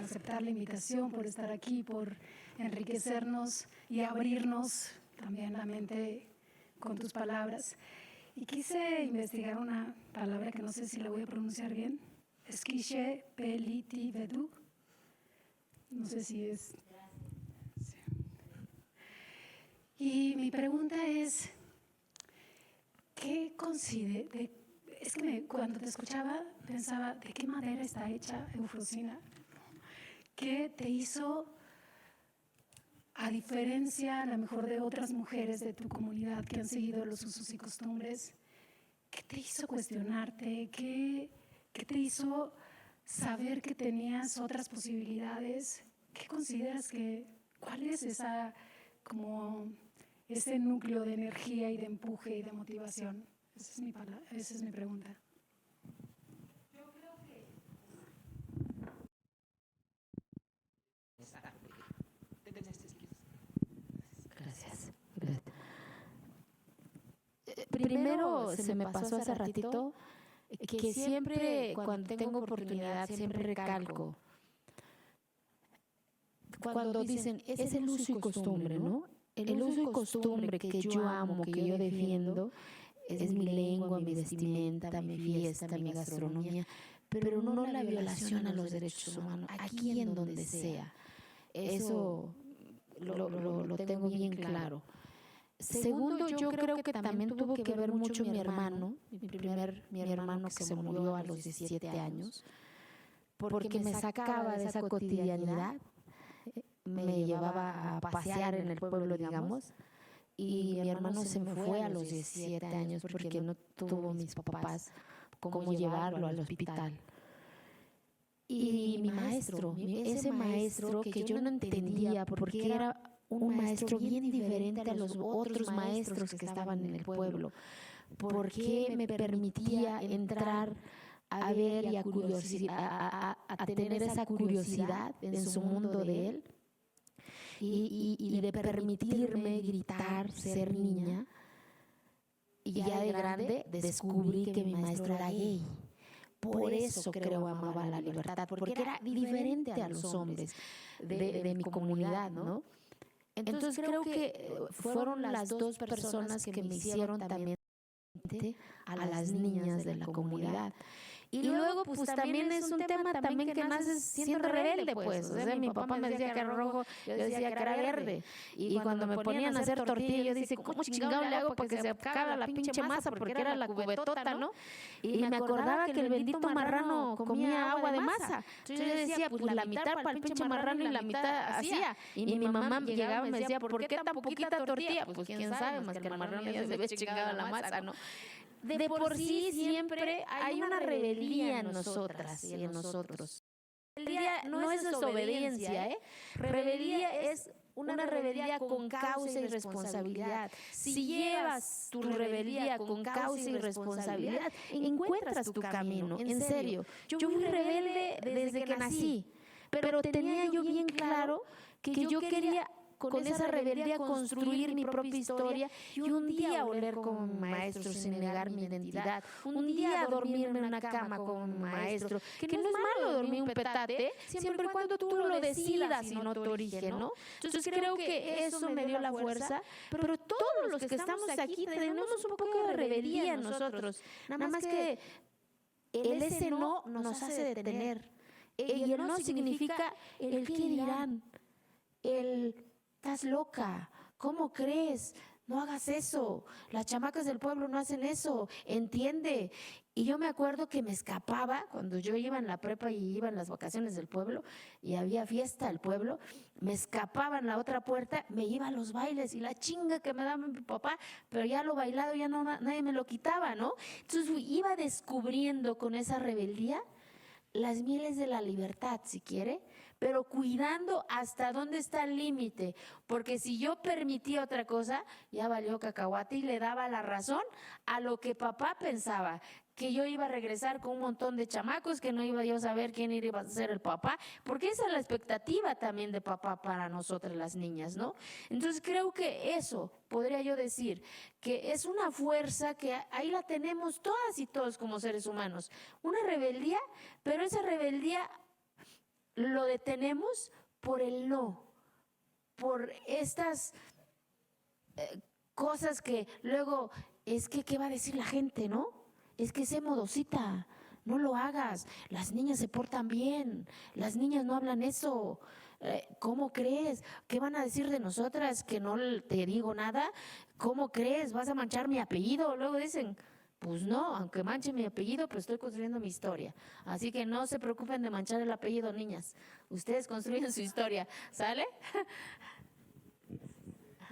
aceptar la invitación, por estar aquí, por enriquecernos y abrirnos también la mente con tus palabras. Y quise investigar una palabra que no sé si la voy a pronunciar bien. Esquiche peliti vedu. No sé si es... Sí. Y mi pregunta es, ¿qué considera? Es que cuando te escuchaba pensaba, ¿de qué madera está hecha Eufrosina? ¿Qué te hizo, a diferencia a lo mejor de otras mujeres de tu comunidad que han seguido los usos y costumbres, qué te hizo cuestionarte? ¿Qué te hizo saber que tenías otras posibilidades? ¿Qué consideras cuál es ese núcleo de energía y de empuje y de motivación? Esa es mi pregunta. Yo creo que... Gracias. Primero se me pasó hace ratito que siempre, cuando tengo oportunidad, siempre recalco. Cuando dicen, es el uso y costumbre, ¿no? El uso y costumbre que yo amo, que yo defiendo, es mi lengua, mi vestimenta, mi fiesta, mi gastronomía, pero no la violación a los derechos humanos, aquí en donde sea. Eso lo tengo bien claro. Segundo, yo creo que también tuvo que ver mucho mi hermano, mi hermano que se murió a los 17 años, porque me sacaba de esa cotidianidad, me llevaba a pasear en el pueblo, digamos, y mi hermano se me fue a los 17 años porque no tuvo mis papás cómo llevarlo al hospital. Y mi maestro, ese maestro que yo no entendía porque era un maestro bien diferente a los otros maestros que estaban en el pueblo, porque me permitía entrar a ver y a tener esa curiosidad en su mundo de él y de permitirme gritar, ser niña. Y ya de grande descubrí que mi maestro era gay. Por eso creo amaba la libertad, porque era diferente a los hombres de mi comunidad, ¿no? Entonces creo que fueron las dos personas que me hicieron también a las niñas de la comunidad. Y luego, pues también es un tema también que naces siendo rebelde, pues. O sea, mi papá me decía que era rojo, yo decía que era verde. Y cuando me ponían a hacer tortilla, yo decía, ¿cómo chingado le hago para que se acabe la pinche masa? Porque era la cubetota, ¿no? Y me acordaba que el bendito marrano comía agua de masa. Entonces yo decía, pues la mitad para el pinche marrano y la mitad hacía. Y mi mamá llegaba y me decía, ¿por qué tan poquita tortilla? Pues quién sabe, más que el marrano ya se ve chingado la masa, ¿no? De por sí siempre hay una rebeldía en nosotras y en nosotros. Rebeldía no es desobediencia, ¿eh? Rebeldía es una rebeldía con causa y responsabilidad. Si llevas tu rebeldía con causa y responsabilidad, encuentras tu camino, en serio. Yo fui rebelde desde que nací, pero tenía yo bien claro que yo quería con esa rebeldía construir mi propia historia y un día oler como mi maestro sin negar mi identidad, un día dormirme en una cama como mi maestro, que no es malo dormir un petate, siempre y cuando tú lo decidas y no tu origen, ¿no? Entonces creo que eso me dio la fuerza, pero todos los que estamos aquí tenemos un poco de rebeldía en nosotros, nada más que el ese no nos hace detener, y el no significa el qué dirán, el estás loca, ¿cómo crees? No hagas eso, las chamacas del pueblo no hacen eso, entiende. Y yo me acuerdo que me escapaba cuando yo iba en la prepa y iba en las vacaciones del pueblo y había fiesta del pueblo, me escapaba en la otra puerta, me iba a los bailes y la chinga que me daba mi papá, pero ya lo bailado ya no, nadie me lo quitaba, ¿no? Entonces iba descubriendo con esa rebeldía las mieles de la libertad, si quiere, pero cuidando hasta dónde está el límite, porque si yo permitía otra cosa, ya valió cacahuate y le daba la razón a lo que papá pensaba, que yo iba a regresar con un montón de chamacos, que no iba yo a saber quién iba a ser el papá, porque esa es la expectativa también de papá para nosotras las niñas, ¿no? Entonces creo que eso, podría yo decir, que es una fuerza que ahí la tenemos todas y todos como seres humanos, una rebeldía, pero esa rebeldía lo detenemos por el no, por estas cosas que luego es que ¿qué va a decir la gente, no? Es que sé modosita, no lo hagas, las niñas se portan bien, las niñas no hablan eso, ¿cómo crees? ¿Qué van a decir de nosotras que no te digo nada? ¿Cómo crees? ¿Vas a manchar mi apellido? Luego dicen, pues no, aunque manche mi apellido, pues estoy construyendo mi historia. Así que no se preocupen de manchar el apellido, niñas. Ustedes construyen su historia, ¿sale?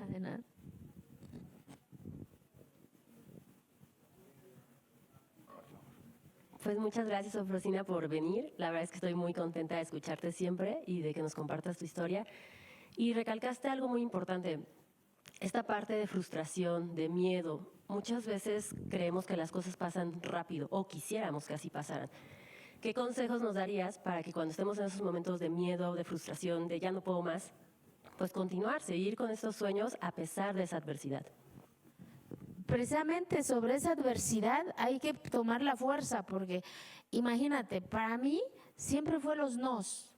De nada. Pues muchas gracias, Eufrosina, por venir. La verdad es que estoy muy contenta de escucharte siempre y de que nos compartas tu historia. Y recalcaste algo muy importante, esta parte de frustración, de miedo. Muchas veces creemos que las cosas pasan rápido o quisiéramos que así pasaran. ¿Qué consejos nos darías para que cuando estemos en esos momentos de miedo, de frustración, de ya no puedo más, pues continuar, seguir con estos sueños a pesar de esa adversidad? Precisamente sobre esa adversidad hay que tomar la fuerza, porque imagínate, para mí siempre fue los nos,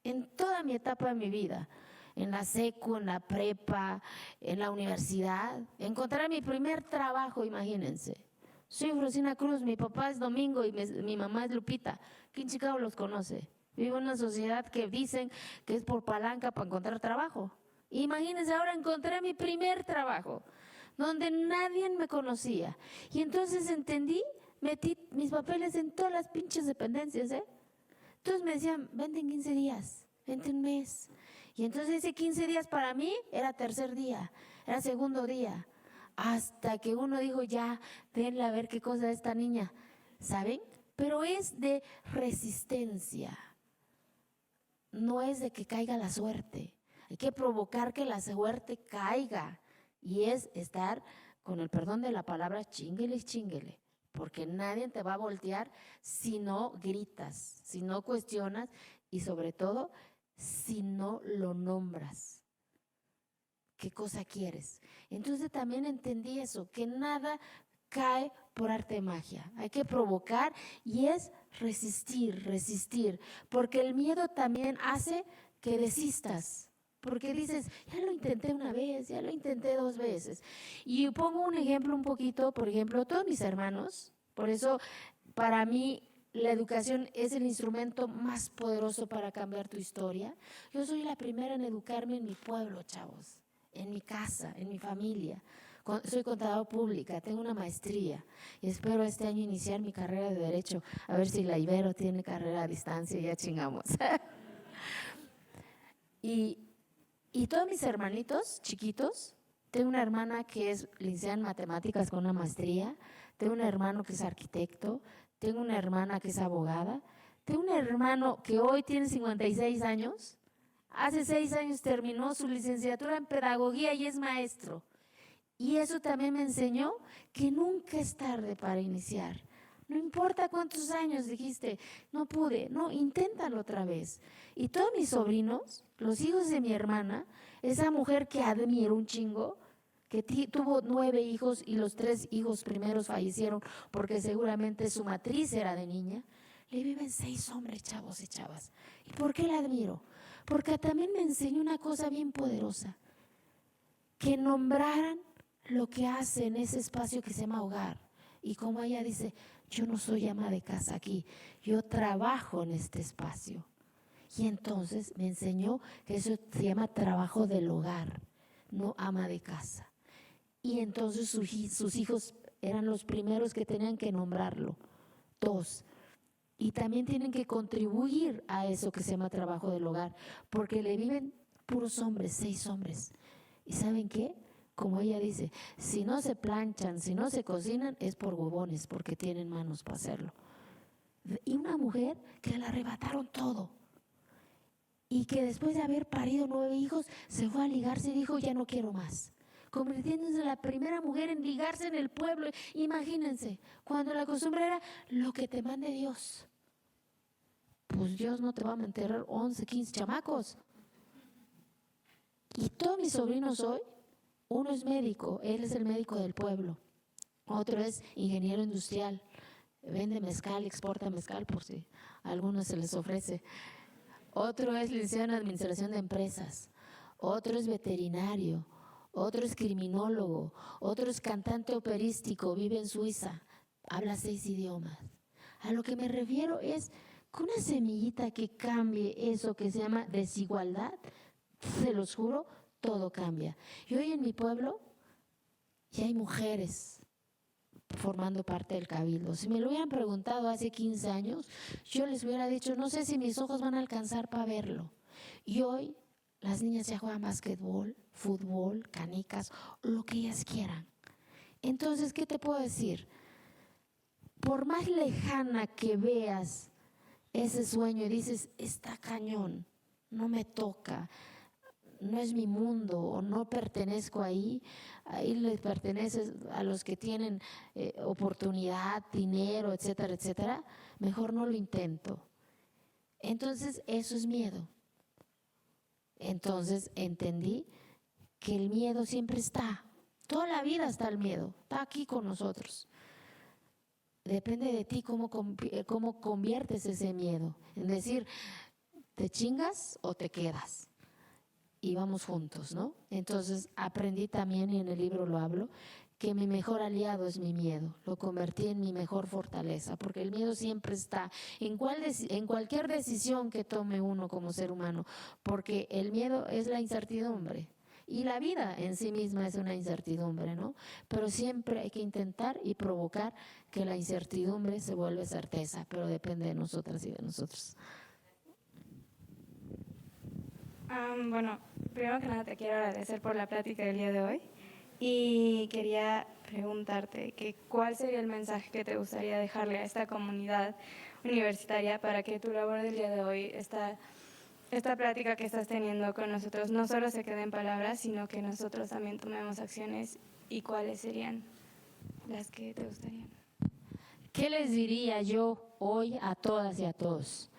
en toda mi etapa de mi vida, en la secu, en la prepa, en la universidad, encontrar mi primer trabajo, imagínense. Soy Eufrosina Cruz, mi papá es Domingo y mi mamá es Lupita. ¿Quién Chicago los conoce? Vivo en una sociedad que dicen que es por palanca para encontrar trabajo. Imagínense, ahora encontré mi primer trabajo, donde nadie me conocía. Y entonces entendí, metí mis papeles en todas las pinches dependencias, ¿eh? Entonces me decían, vente en 15 días, vente un mes. Y entonces ese 15 días para mí era tercer día, era segundo día. Hasta que uno dijo, ya, denle a ver qué cosa es esta niña, ¿saben? Pero es de resistencia, no es de que caiga la suerte. Hay que provocar que la suerte caiga. Y es estar, con el perdón de la palabra, chinguele, chinguele. Porque nadie te va a voltear si no gritas, si no cuestionas y sobre todo si no lo nombras. ¿Qué cosa quieres? Entonces también entendí eso, que nada cae por arte de magia. Hay que provocar y es resistir, resistir. Porque el miedo también hace que desistas. Porque dices, ya lo intenté una vez, ya lo intenté 2 veces. Y pongo un ejemplo un poquito, por ejemplo, todos mis hermanos, por eso para mí la educación es el instrumento más poderoso para cambiar tu historia. Yo soy la primera en educarme en mi pueblo, chavos, en mi casa, en mi familia. Soy contadora pública, tengo una maestría y espero este año iniciar mi carrera de Derecho, a ver si la Ibero tiene carrera a distancia y ya chingamos. Y todos mis hermanitos chiquitos, tengo una hermana que es licenciada en matemáticas con una maestría, tengo un hermano que es arquitecto, tengo una hermana que es abogada, tengo un hermano que hoy tiene 56 años, hace 6 años terminó su licenciatura en pedagogía y es maestro. Y eso también me enseñó que nunca es tarde para iniciar. No importa cuántos años dijiste, no pude, no, inténtalo otra vez. Y todos mis sobrinos, los hijos de mi hermana, esa mujer que admiro un chingo, que tuvo 9 hijos y los 3 hijos primeros fallecieron porque seguramente su matriz era de niña, le viven 6 hombres, chavos y chavas. ¿Y por qué la admiro? Porque también me enseñó una cosa bien poderosa, que nombraran lo que hace en ese espacio que se llama hogar. Y como ella dice, yo no soy ama de casa aquí, yo trabajo en este espacio. Y entonces me enseñó que eso se llama trabajo del hogar, no ama de casa. Y entonces sus hijos eran los primeros que tenían que nombrarlo, 2. Y también tienen que contribuir a eso que se llama trabajo del hogar, porque le viven puros hombres, 6 hombres. ¿Y saben qué? Como ella dice, si no se planchan, si no se cocinan, es por huevones, porque tienen manos para hacerlo. Y una mujer que le arrebataron todo. Y que después de haber parido 9 hijos, se fue a ligarse y dijo, ya no quiero más. Convirtiéndose en la primera mujer en ligarse en el pueblo. Imagínense, cuando la costumbre era lo que te mande Dios. Pues Dios no te va a mantener 11, 15 chamacos. Y todos mis sobrinos hoy, uno es médico, él es el médico del pueblo. Otro es ingeniero industrial, vende mezcal, exporta mezcal por si a algunos se les ofrece. Otro es licenciado en administración de empresas. Otro es veterinario. Otro es criminólogo. Otro es cantante operístico, vive en Suiza, habla 6 idiomas. A lo que me refiero es que una semillita que cambie eso que se llama desigualdad, se los juro, todo cambia. Y hoy en mi pueblo ya hay mujeres formando parte del cabildo. Si me lo hubieran preguntado hace 15 años, yo les hubiera dicho, no sé si mis ojos van a alcanzar para verlo. Y hoy las niñas ya juegan básquetbol, fútbol, canicas, lo que ellas quieran. Entonces, ¿qué te puedo decir? Por más lejana que veas ese sueño y dices, está cañón, no me toca, no es mi mundo o no pertenezco ahí les pertenece a los que tienen oportunidad, dinero, etcétera, etcétera, mejor no lo intento. Entonces eso es miedo. Entonces entendí que el miedo siempre está, toda la vida está el miedo, está aquí con nosotros. Depende de ti cómo conviertes ese miedo, en decir, ¿te chingas o te quedas? Y vamos juntos, ¿no? Entonces aprendí también, y en el libro lo hablo, que mi mejor aliado es mi miedo. Lo convertí en mi mejor fortaleza, porque el miedo siempre está en cualquier decisión que tome uno como ser humano, porque el miedo es la incertidumbre. Y la vida en sí misma es una incertidumbre, ¿no? Pero siempre hay que intentar y provocar que la incertidumbre se vuelva certeza, pero depende de nosotras y de nosotros. Bueno, primero que nada te quiero agradecer por la plática del día de hoy y quería preguntarte que cuál sería el mensaje que te gustaría dejarle a esta comunidad universitaria para que tu labor del día de hoy, esta plática que estás teniendo con nosotros, no solo se quede en palabras, sino que nosotros también tomemos acciones, y cuáles serían las que te gustarían. ¿Qué les diría yo hoy a todas y a todos?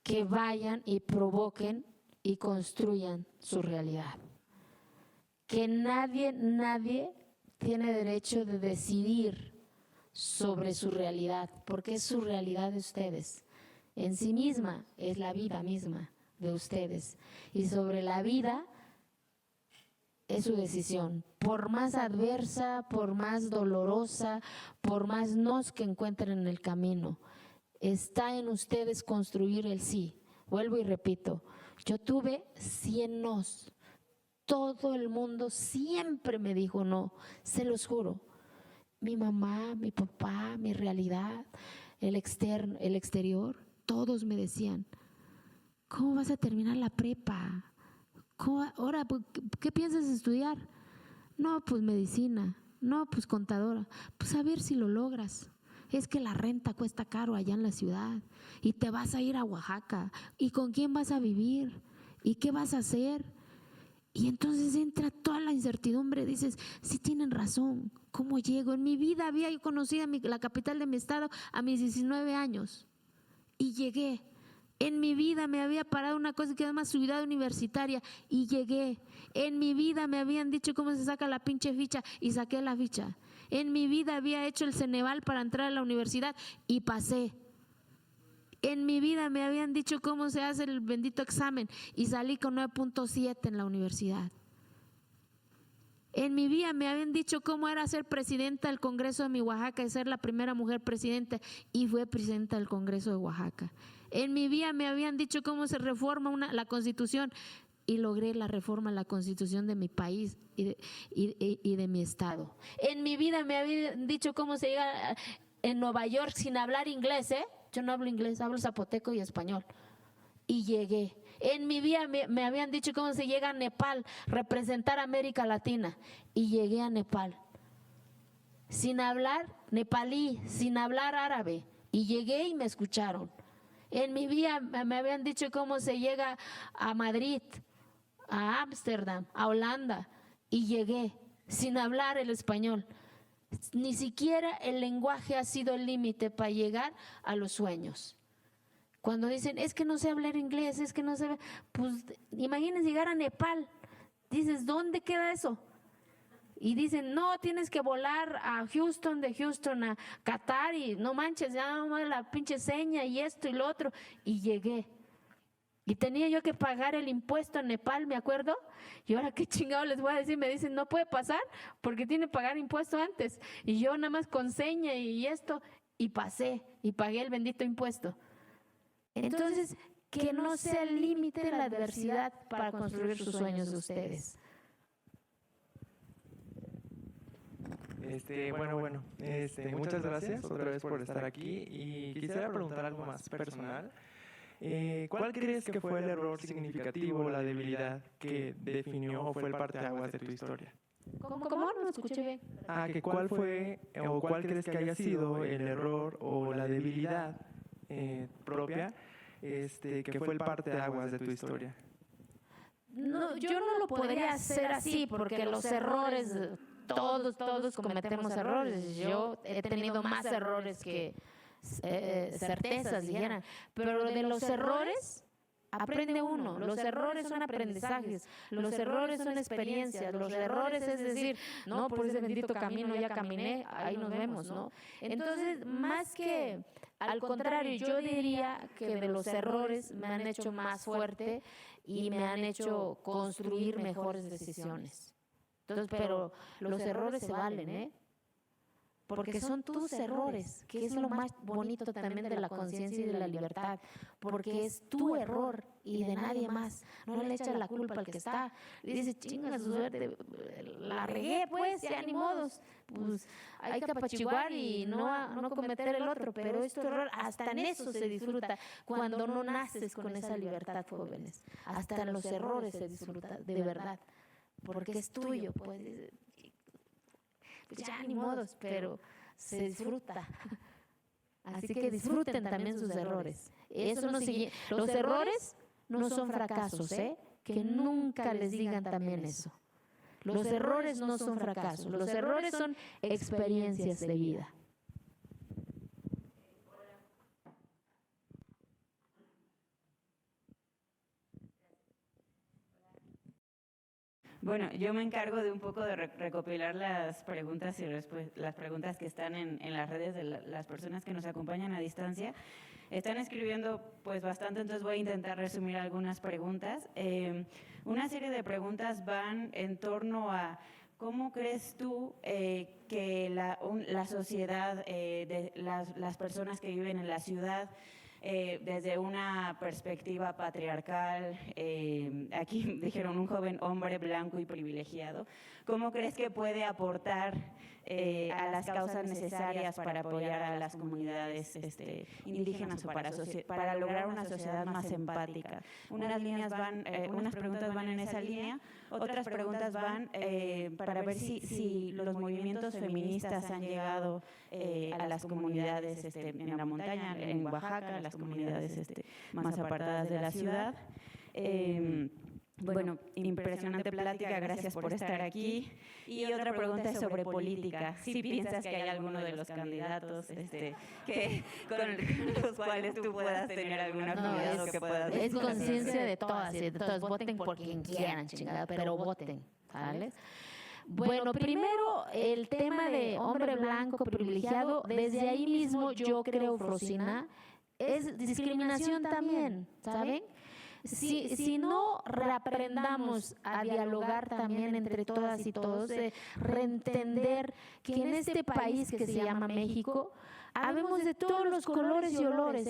Que vayan y provoquen y construyan su realidad. Que nadie tiene derecho de decidir sobre su realidad, porque es su realidad de ustedes. En sí misma es la vida misma de ustedes. Y sobre la vida es su decisión. Por más adversa, por más dolorosa, por más nos que encuentren en el camino, está en ustedes construir el sí. Vuelvo y repito, yo tuve 100 nos. Todo el mundo siempre me dijo no, se los juro. Mi mamá, mi papá, mi realidad, el exterior, todos me decían, ¿cómo vas a terminar la prepa? Ahora, ¿qué piensas estudiar? No, pues medicina. No, pues contadora. Pues a ver si lo logras. Es que la renta cuesta caro allá en la ciudad y te vas a ir a Oaxaca. ¿Y con quién vas a vivir? ¿Y qué vas a hacer? Y entonces entra toda la incertidumbre. Dices, sí tienen razón. ¿Cómo llego? En mi vida había yo conocido la capital de mi estado a mis 19 años y llegué. En mi vida me había parado una cosa que se llama ciudad universitaria y llegué. En mi vida me habían dicho cómo se saca la pinche ficha y saqué la ficha. En mi vida había hecho el Ceneval para entrar a la universidad y pasé. En mi vida me habían dicho cómo se hace el bendito examen y salí con 9.7 en la universidad. En mi vida me habían dicho cómo era ser presidenta del Congreso de mi Oaxaca y ser la primera mujer presidenta y fue presidenta del Congreso de Oaxaca. En mi vida me habían dicho cómo se reforma la Constitución y logré la reforma a la Constitución de mi país y de mi estado. En mi vida me habían dicho cómo se llega en Nueva York sin hablar inglés, ¿eh? Yo no hablo inglés, hablo zapoteco y español. Y llegué. En mi vida me habían dicho cómo se llega a Nepal, representar a América Latina. Y llegué a Nepal. Sin hablar nepalí, sin hablar árabe. Y llegué y me escucharon. En mi vida me habían dicho cómo se llega a Madrid, a Ámsterdam, a Holanda. Y llegué sin hablar el español. Ni siquiera el lenguaje ha sido el límite para llegar a los sueños. Cuando dicen, es que no sé hablar inglés, es que no sé, pues imagínense llegar a Nepal. Dices, ¿dónde queda eso? Y dicen, no, tienes que volar a Houston, de Houston a Qatar y no manches, ya no la pinche seña y esto y lo otro. Y llegué. Y tenía yo que pagar el impuesto en Nepal, me acuerdo. Y ahora qué chingado les voy a decir, me dicen, no puede pasar porque tiene que pagar impuesto antes. Y yo nada más con seña y esto, y pasé y pagué el bendito impuesto. Entonces, que no sea el límite de la adversidad para construir sus sueños de ustedes. Bueno, muchas gracias otra vez por estar aquí y quisiera preguntar algo más personal. ¿Cuál crees que fue el error significativo o la debilidad que definió o fue el parteaguas de tu historia? ¿Cómo? No escuché bien. Que ¿cuál fue o cuál crees que haya sido el error o la debilidad propia que fue el parteaguas de tu historia? No, yo no lo podría hacer así porque los errores, todos cometemos errores. Yo he tenido más errores que certezas, dijeran. Pero de los errores aprende uno. Los errores son aprendizajes, los errores son experiencias, los errores es decir, no, por ese bendito camino ya caminé, ahí nos vemos, ¿no? Entonces, más que al contrario, yo diría que de los errores me han hecho más fuerte y me han hecho construir mejores decisiones. Entonces, pero los errores se valen, ¿eh? porque son tus errores, que es lo más bonito también de la conciencia y de la libertad, porque es tu error y de nadie más. No le echas la culpa al que está. Le dices, chinga su suerte, la regué, pues, ya ni modos. Pues hay que apachiguar y no cometer el otro, pero es tu error. Hasta en eso se disfruta cuando no naces con esa libertad, jóvenes. Hasta en los errores se disfruta, de verdad, porque es tuyo, pues ya ni modos, pero se disfruta. Así que disfruten también sus errores. Eso no los errores no son fracasos, que nunca les digan también eso. Los errores no son fracasos, los errores son experiencias de vida. Bueno, yo me encargo de un poco de recopilar las preguntas y las preguntas que están en las redes de las personas que nos acompañan a distancia. Están escribiendo pues bastante, entonces voy a intentar resumir algunas preguntas. Una serie de preguntas van en torno a ¿cómo crees tú que la sociedad, de las personas que viven en la ciudad, desde una perspectiva patriarcal, aquí dijeron un joven hombre blanco y privilegiado, ¿cómo crees que puede aportar a las causas necesarias para apoyar a las comunidades indígenas o para lograr una sociedad más empática? Unas preguntas van en esa línea, otras preguntas van para ver si los movimientos feministas han llegado a las comunidades en la montaña, en Oaxaca, las comunidades más apartadas de la ciudad. Bueno, impresionante plática, gracias por estar aquí. Y otra pregunta es sobre política. Si piensas que hay alguno de los candidatos con los cuales tú puedas tener alguna afinidad o que puedas... Es conciencia de todas, y de todas. Voten por quien quieran, chingada, pero voten, ¿vale? Bueno, primero el tema de hombre blanco privilegiado, desde ahí mismo yo creo, Frosina, es discriminación también, ¿saben? Si no reaprendamos a dialogar también entre todas y todos, reentender que en este país que se llama México, habemos de todos los colores y olores,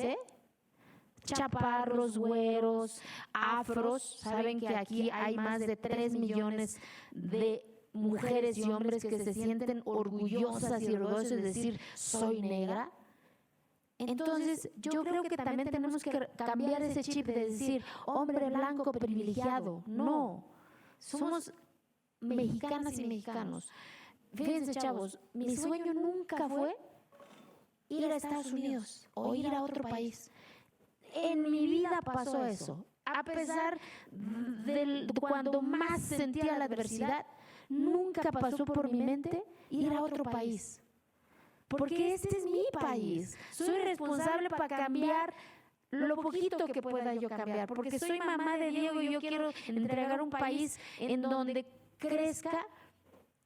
chaparros, güeros, afros, saben que aquí hay más de 3 millones de mujeres y hombres que se sienten orgullosas y orgullosos de decir, soy negra. Entonces, yo creo que también tenemos que cambiar ese chip de decir, hombre blanco privilegiado. No, somos mexicanas y mexicanos. Fíjense, chavos, mi sueño nunca fue ir a Estados Unidos o ir a otro país. En mi vida pasó eso. A pesar de cuando más sentía la adversidad, nunca pasó por mi mente ir a otro país. Porque este es mi país. Soy responsable para cambiar lo poquito que pueda yo cambiar. Porque soy mamá de Diego y yo quiero entregar un país en donde crezca,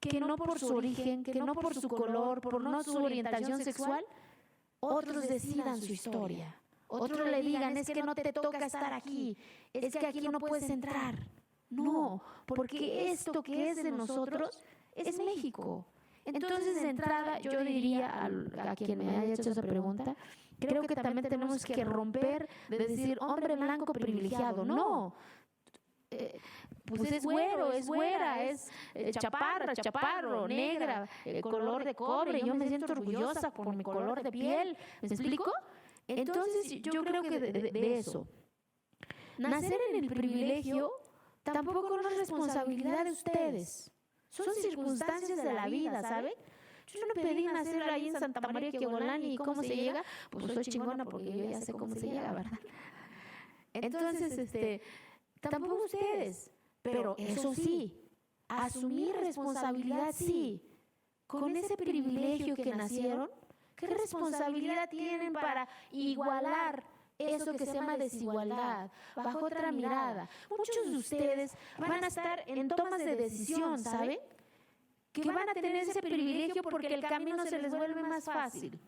que no por su origen, que no por su color, por no su orientación sexual, otros decidan su historia. Otros le digan, es que no te toca estar aquí, es que aquí no puedes entrar. No, porque esto que es de nosotros es México. Entonces, de entrada, yo diría a quien me haya hecho esa pregunta, creo que también tenemos que romper de decir hombre blanco privilegiado. No, pues es güero, es güera, es chaparra, chaparro, negra, color de cobre. Yo me siento orgullosa por mi color de piel. ¿Me explico? Entonces, yo creo que de eso. Nacer en el privilegio tampoco no es responsabilidad de ustedes. Son circunstancias de la vida, ¿saben? Yo no pedí nacer ahí en Santa María Quegolani. ¿Y cómo se llega? Pues soy chingona porque yo ya sé cómo se llega, ¿verdad? Entonces, tampoco ustedes. Pero eso sí, asumir responsabilidad sí. Con ese privilegio que nacieron, ¿qué responsabilidad tienen para igualar eso que se llama desigualdad, bajo otra mirada? Muchos de ustedes van a estar en tomas de decisión, ¿saben? Que van a tener ese privilegio porque el camino se les vuelve más fácil.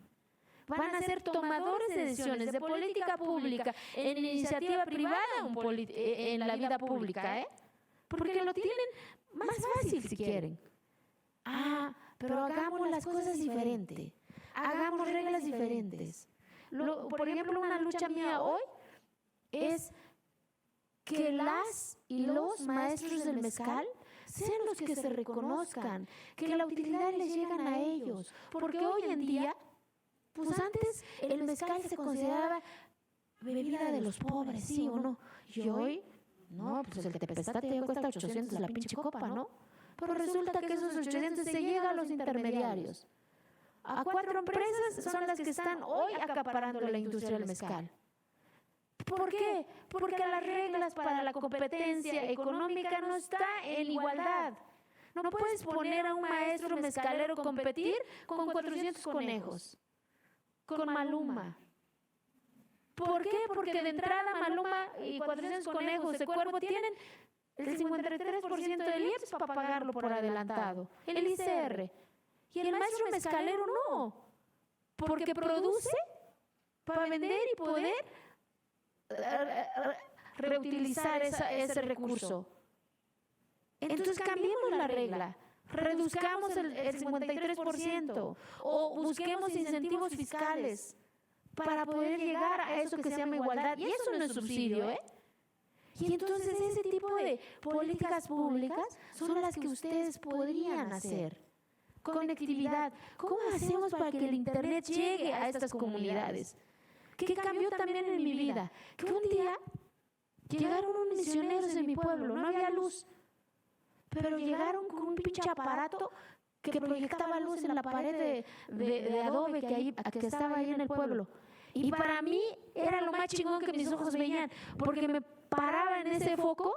Van a ser tomadores de decisiones de política pública, en iniciativa privada, en la vida pública, porque lo tienen más fácil si quieren. pero hagamos las cosas diferente, hagamos reglas diferentes. Por ejemplo, una lucha mía hoy es que las y los maestros del mezcal sean los que se reconozcan, que la utilidad les llegan a ellos, porque hoy en día, pues antes el mezcal se consideraba bebida de los pobres, ¿sí o no? Y hoy, no, pues el tepestate ya cuesta 800 la pinche copa, ¿no? Pero resulta que esos 800 se llegan a los intermediarios. A 4 empresas son las que están hoy acaparando la industria del mezcal. ¿Por qué? Porque las reglas para la competencia económica no está en igualdad. No puedes poner a un maestro mezcalero a competir con 400 conejos, con Maluma. ¿Por qué? Porque de entrada Maluma y 400 conejos de Cuervo tienen el 53% del IEPS para pagarlo por adelantado, el ICR. Y el maestro mezcalero no, porque produce para vender y poder reutilizar ese recurso. Entonces cambiemos la regla, reduzcamos el 53% o busquemos incentivos fiscales para poder llegar a eso que se llama igualdad. Y eso no es subsidio, ¿eh? Y entonces ese tipo de políticas públicas son las que ustedes podrían hacer. Conectividad. ¿Cómo hacemos para que el Internet llegue a estas comunidades? ¿Qué cambió también en mi vida? Que un día llegaron unos misioneros en mi pueblo, no había luz, pero llegaron con un pinche aparato que proyectaba luz en la pared de adobe que estaba ahí en el pueblo. Y para mí era lo más chingón que mis ojos veían, porque me paraba en ese foco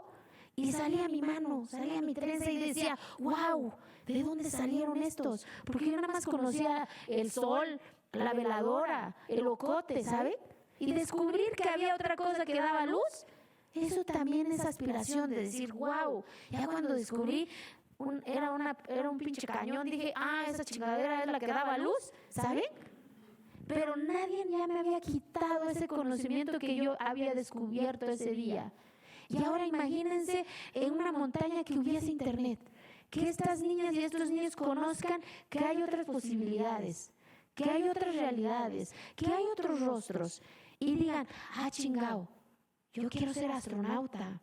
y salía mi mano, salía mi trenza y decía, wow, ¿de dónde salieron estos? Porque yo nada más conocía el sol, la veladora, el ocote, ¿sabe? Y descubrir que había otra cosa que daba luz, eso también es aspiración de decir, wow. Ya cuando descubrí, era un pinche cañón, dije, esa chingadera es la que daba luz, ¿sabe? Pero nadie ya me había quitado ese conocimiento que yo había descubierto ese día. Y ahora imagínense en una montaña que hubiese internet, que estas niñas y estos niños conozcan que hay otras posibilidades, que hay otras realidades, que hay otros rostros, y digan, chingao, yo quiero ser astronauta,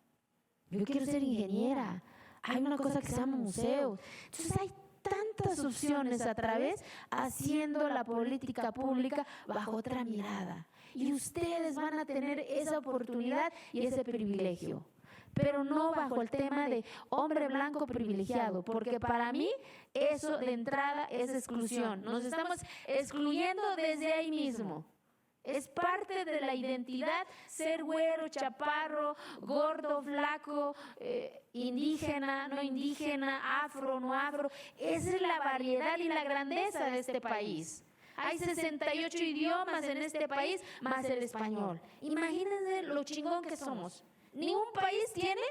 yo quiero ser ingeniera, hay una cosa que se llama museos. Entonces hay tantas opciones a través haciendo la política pública bajo otra mirada. Y ustedes van a tener esa oportunidad y ese privilegio. Pero no bajo el tema de hombre blanco privilegiado, porque para mí eso de entrada es exclusión. Nos estamos excluyendo desde ahí mismo. Es parte de la identidad ser güero, chaparro, gordo, flaco, indígena, no indígena, afro, no afro. Esa es la variedad y la grandeza de este país. Hay 68 idiomas en este país, más el español. Imagínense lo chingón que somos. Ningún país tiene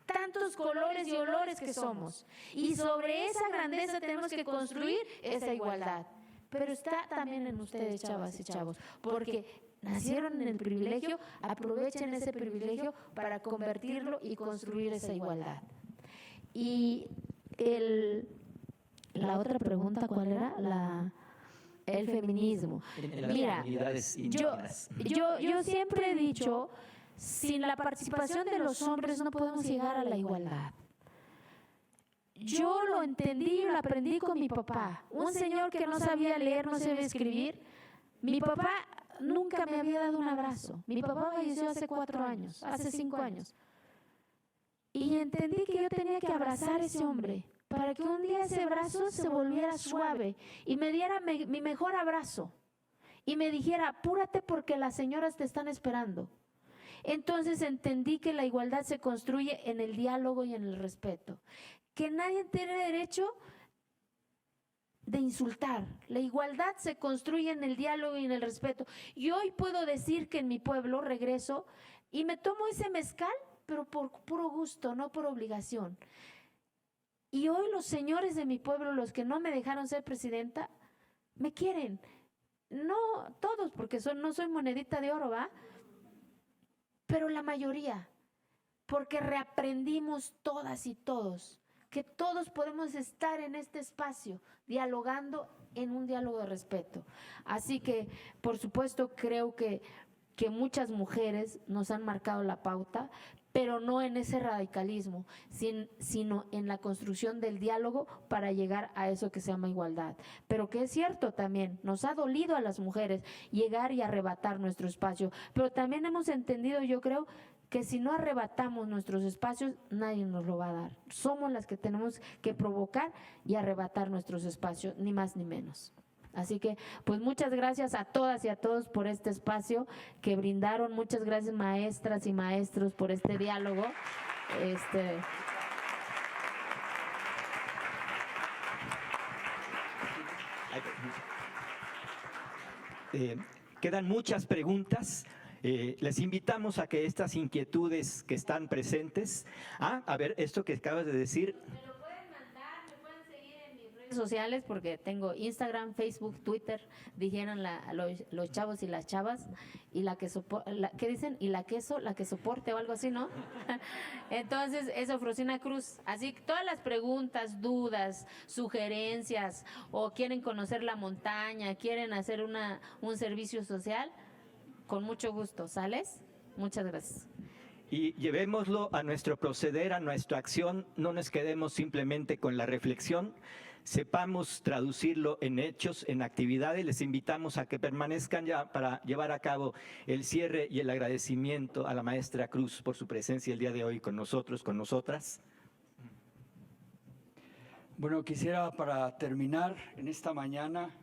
tantos colores y olores que somos. Y sobre esa grandeza tenemos que construir esa igualdad. Pero está también en ustedes, chavas y chavos, porque nacieron en el privilegio, aprovechen ese privilegio para convertirlo y construir esa igualdad. Y la otra pregunta, ¿cuál era? El feminismo. Mira, yo siempre he dicho, sin la participación de los hombres no podemos llegar a la igualdad. Yo lo entendí y lo aprendí con mi papá, un señor que no sabía leer, no sabía escribir. Mi papá nunca me había dado un abrazo. Mi papá falleció hace 4 años, hace 5 años. Y entendí que yo tenía que abrazar a ese hombre para que un día ese abrazo se volviera suave y me diera mi mejor abrazo. Y me dijera, apúrate porque las señoras te están esperando. Entonces entendí que la igualdad se construye en el diálogo y en el respeto. Que nadie tiene derecho de insultar. La igualdad se construye en el diálogo y en el respeto. Y hoy puedo decir que en mi pueblo regreso y me tomo ese mezcal, pero por puro gusto, no por obligación. Y hoy los señores de mi pueblo, los que no me dejaron ser presidenta, me quieren. No todos, porque no soy monedita de oro, ¿va? Pero la mayoría, porque reaprendimos todas y todos que todos podemos estar en este espacio, dialogando en un diálogo de respeto. Así que, por supuesto, creo que muchas mujeres nos han marcado la pauta, pero no en ese radicalismo, sino en la construcción del diálogo para llegar a eso que se llama igualdad. Pero que es cierto también, nos ha dolido a las mujeres llegar y arrebatar nuestro espacio, pero también hemos entendido, yo creo, que si no arrebatamos nuestros espacios, nadie nos lo va a dar. Somos las que tenemos que provocar y arrebatar nuestros espacios, ni más ni menos. Así que, pues muchas gracias a todas y a todos por este espacio que brindaron. Muchas gracias, maestras y maestros, por este diálogo. Quedan muchas preguntas. Les invitamos a que estas inquietudes que están presentes, a ver, esto que acabas de decir. Me lo pueden mandar, me pueden seguir en mis redes sociales porque tengo Instagram, Facebook, Twitter, dijeron los chavos y las chavas, y ¿qué dicen? Y la que soporte o algo así, ¿no? Entonces, es Eufrosina Cruz. Así que todas las preguntas, dudas, sugerencias, o quieren conocer la montaña, quieren hacer un servicio social, con mucho gusto, ¿sales? Muchas gracias. Y llevémoslo a nuestro proceder, a nuestra acción, no nos quedemos simplemente con la reflexión, sepamos traducirlo en hechos, en actividades. Les invitamos a que permanezcan ya para llevar a cabo el cierre y el agradecimiento a la maestra Cruz por su presencia el día de hoy con nosotros, con nosotras. Bueno, quisiera para terminar en esta mañana,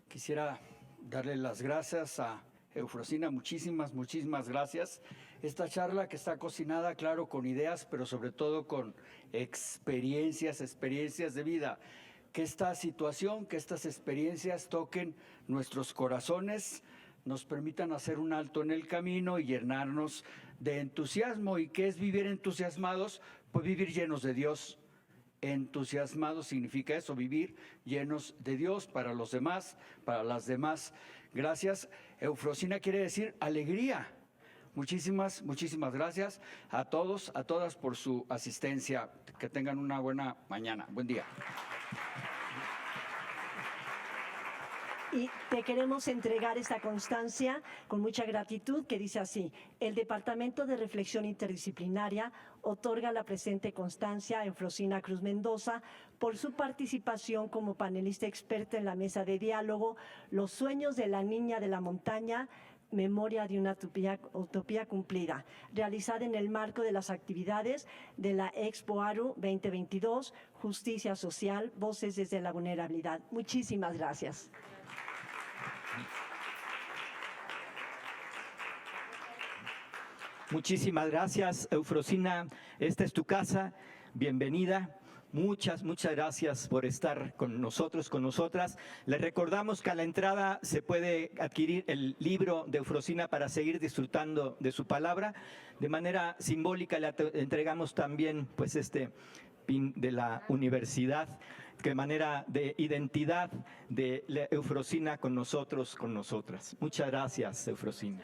quisiera darle las gracias a Eufrosina, muchísimas gracias. Esta charla que está cocinada, claro, con ideas, pero sobre todo con experiencias de vida. Que esta situación, que estas experiencias toquen nuestros corazones, nos permitan hacer un alto en el camino y llenarnos de entusiasmo. ¿Y qué es vivir entusiasmados? Pues vivir llenos de Dios. Entusiasmados significa eso, vivir llenos de Dios para los demás, para las demás. Gracias. Eufrosina quiere decir alegría. Muchísimas gracias a todos, a todas por su asistencia. Que tengan una buena mañana. Buen día. Y te queremos entregar esta constancia con mucha gratitud que dice así: el Departamento de Reflexión Interdisciplinaria otorga la presente constancia a Eufrosina Cruz Mendoza por su participación como panelista experta en la mesa de diálogo Los sueños de la niña de la montaña, memoria de una utopía cumplida, realizada en el marco de las actividades de la Expo ARU 2022, Justicia Social, Voces desde la Vulnerabilidad. Muchísimas gracias. Muchísimas gracias, Eufrosina. Esta es tu casa. Bienvenida. Muchas gracias por estar con nosotros, con nosotras. Les recordamos que a la entrada se puede adquirir el libro de Eufrosina para seguir disfrutando de su palabra. De manera simbólica le entregamos también pues este pin de la universidad, de manera de identidad de la Eufrosina con nosotros, con nosotras. Muchas gracias, Eufrosina.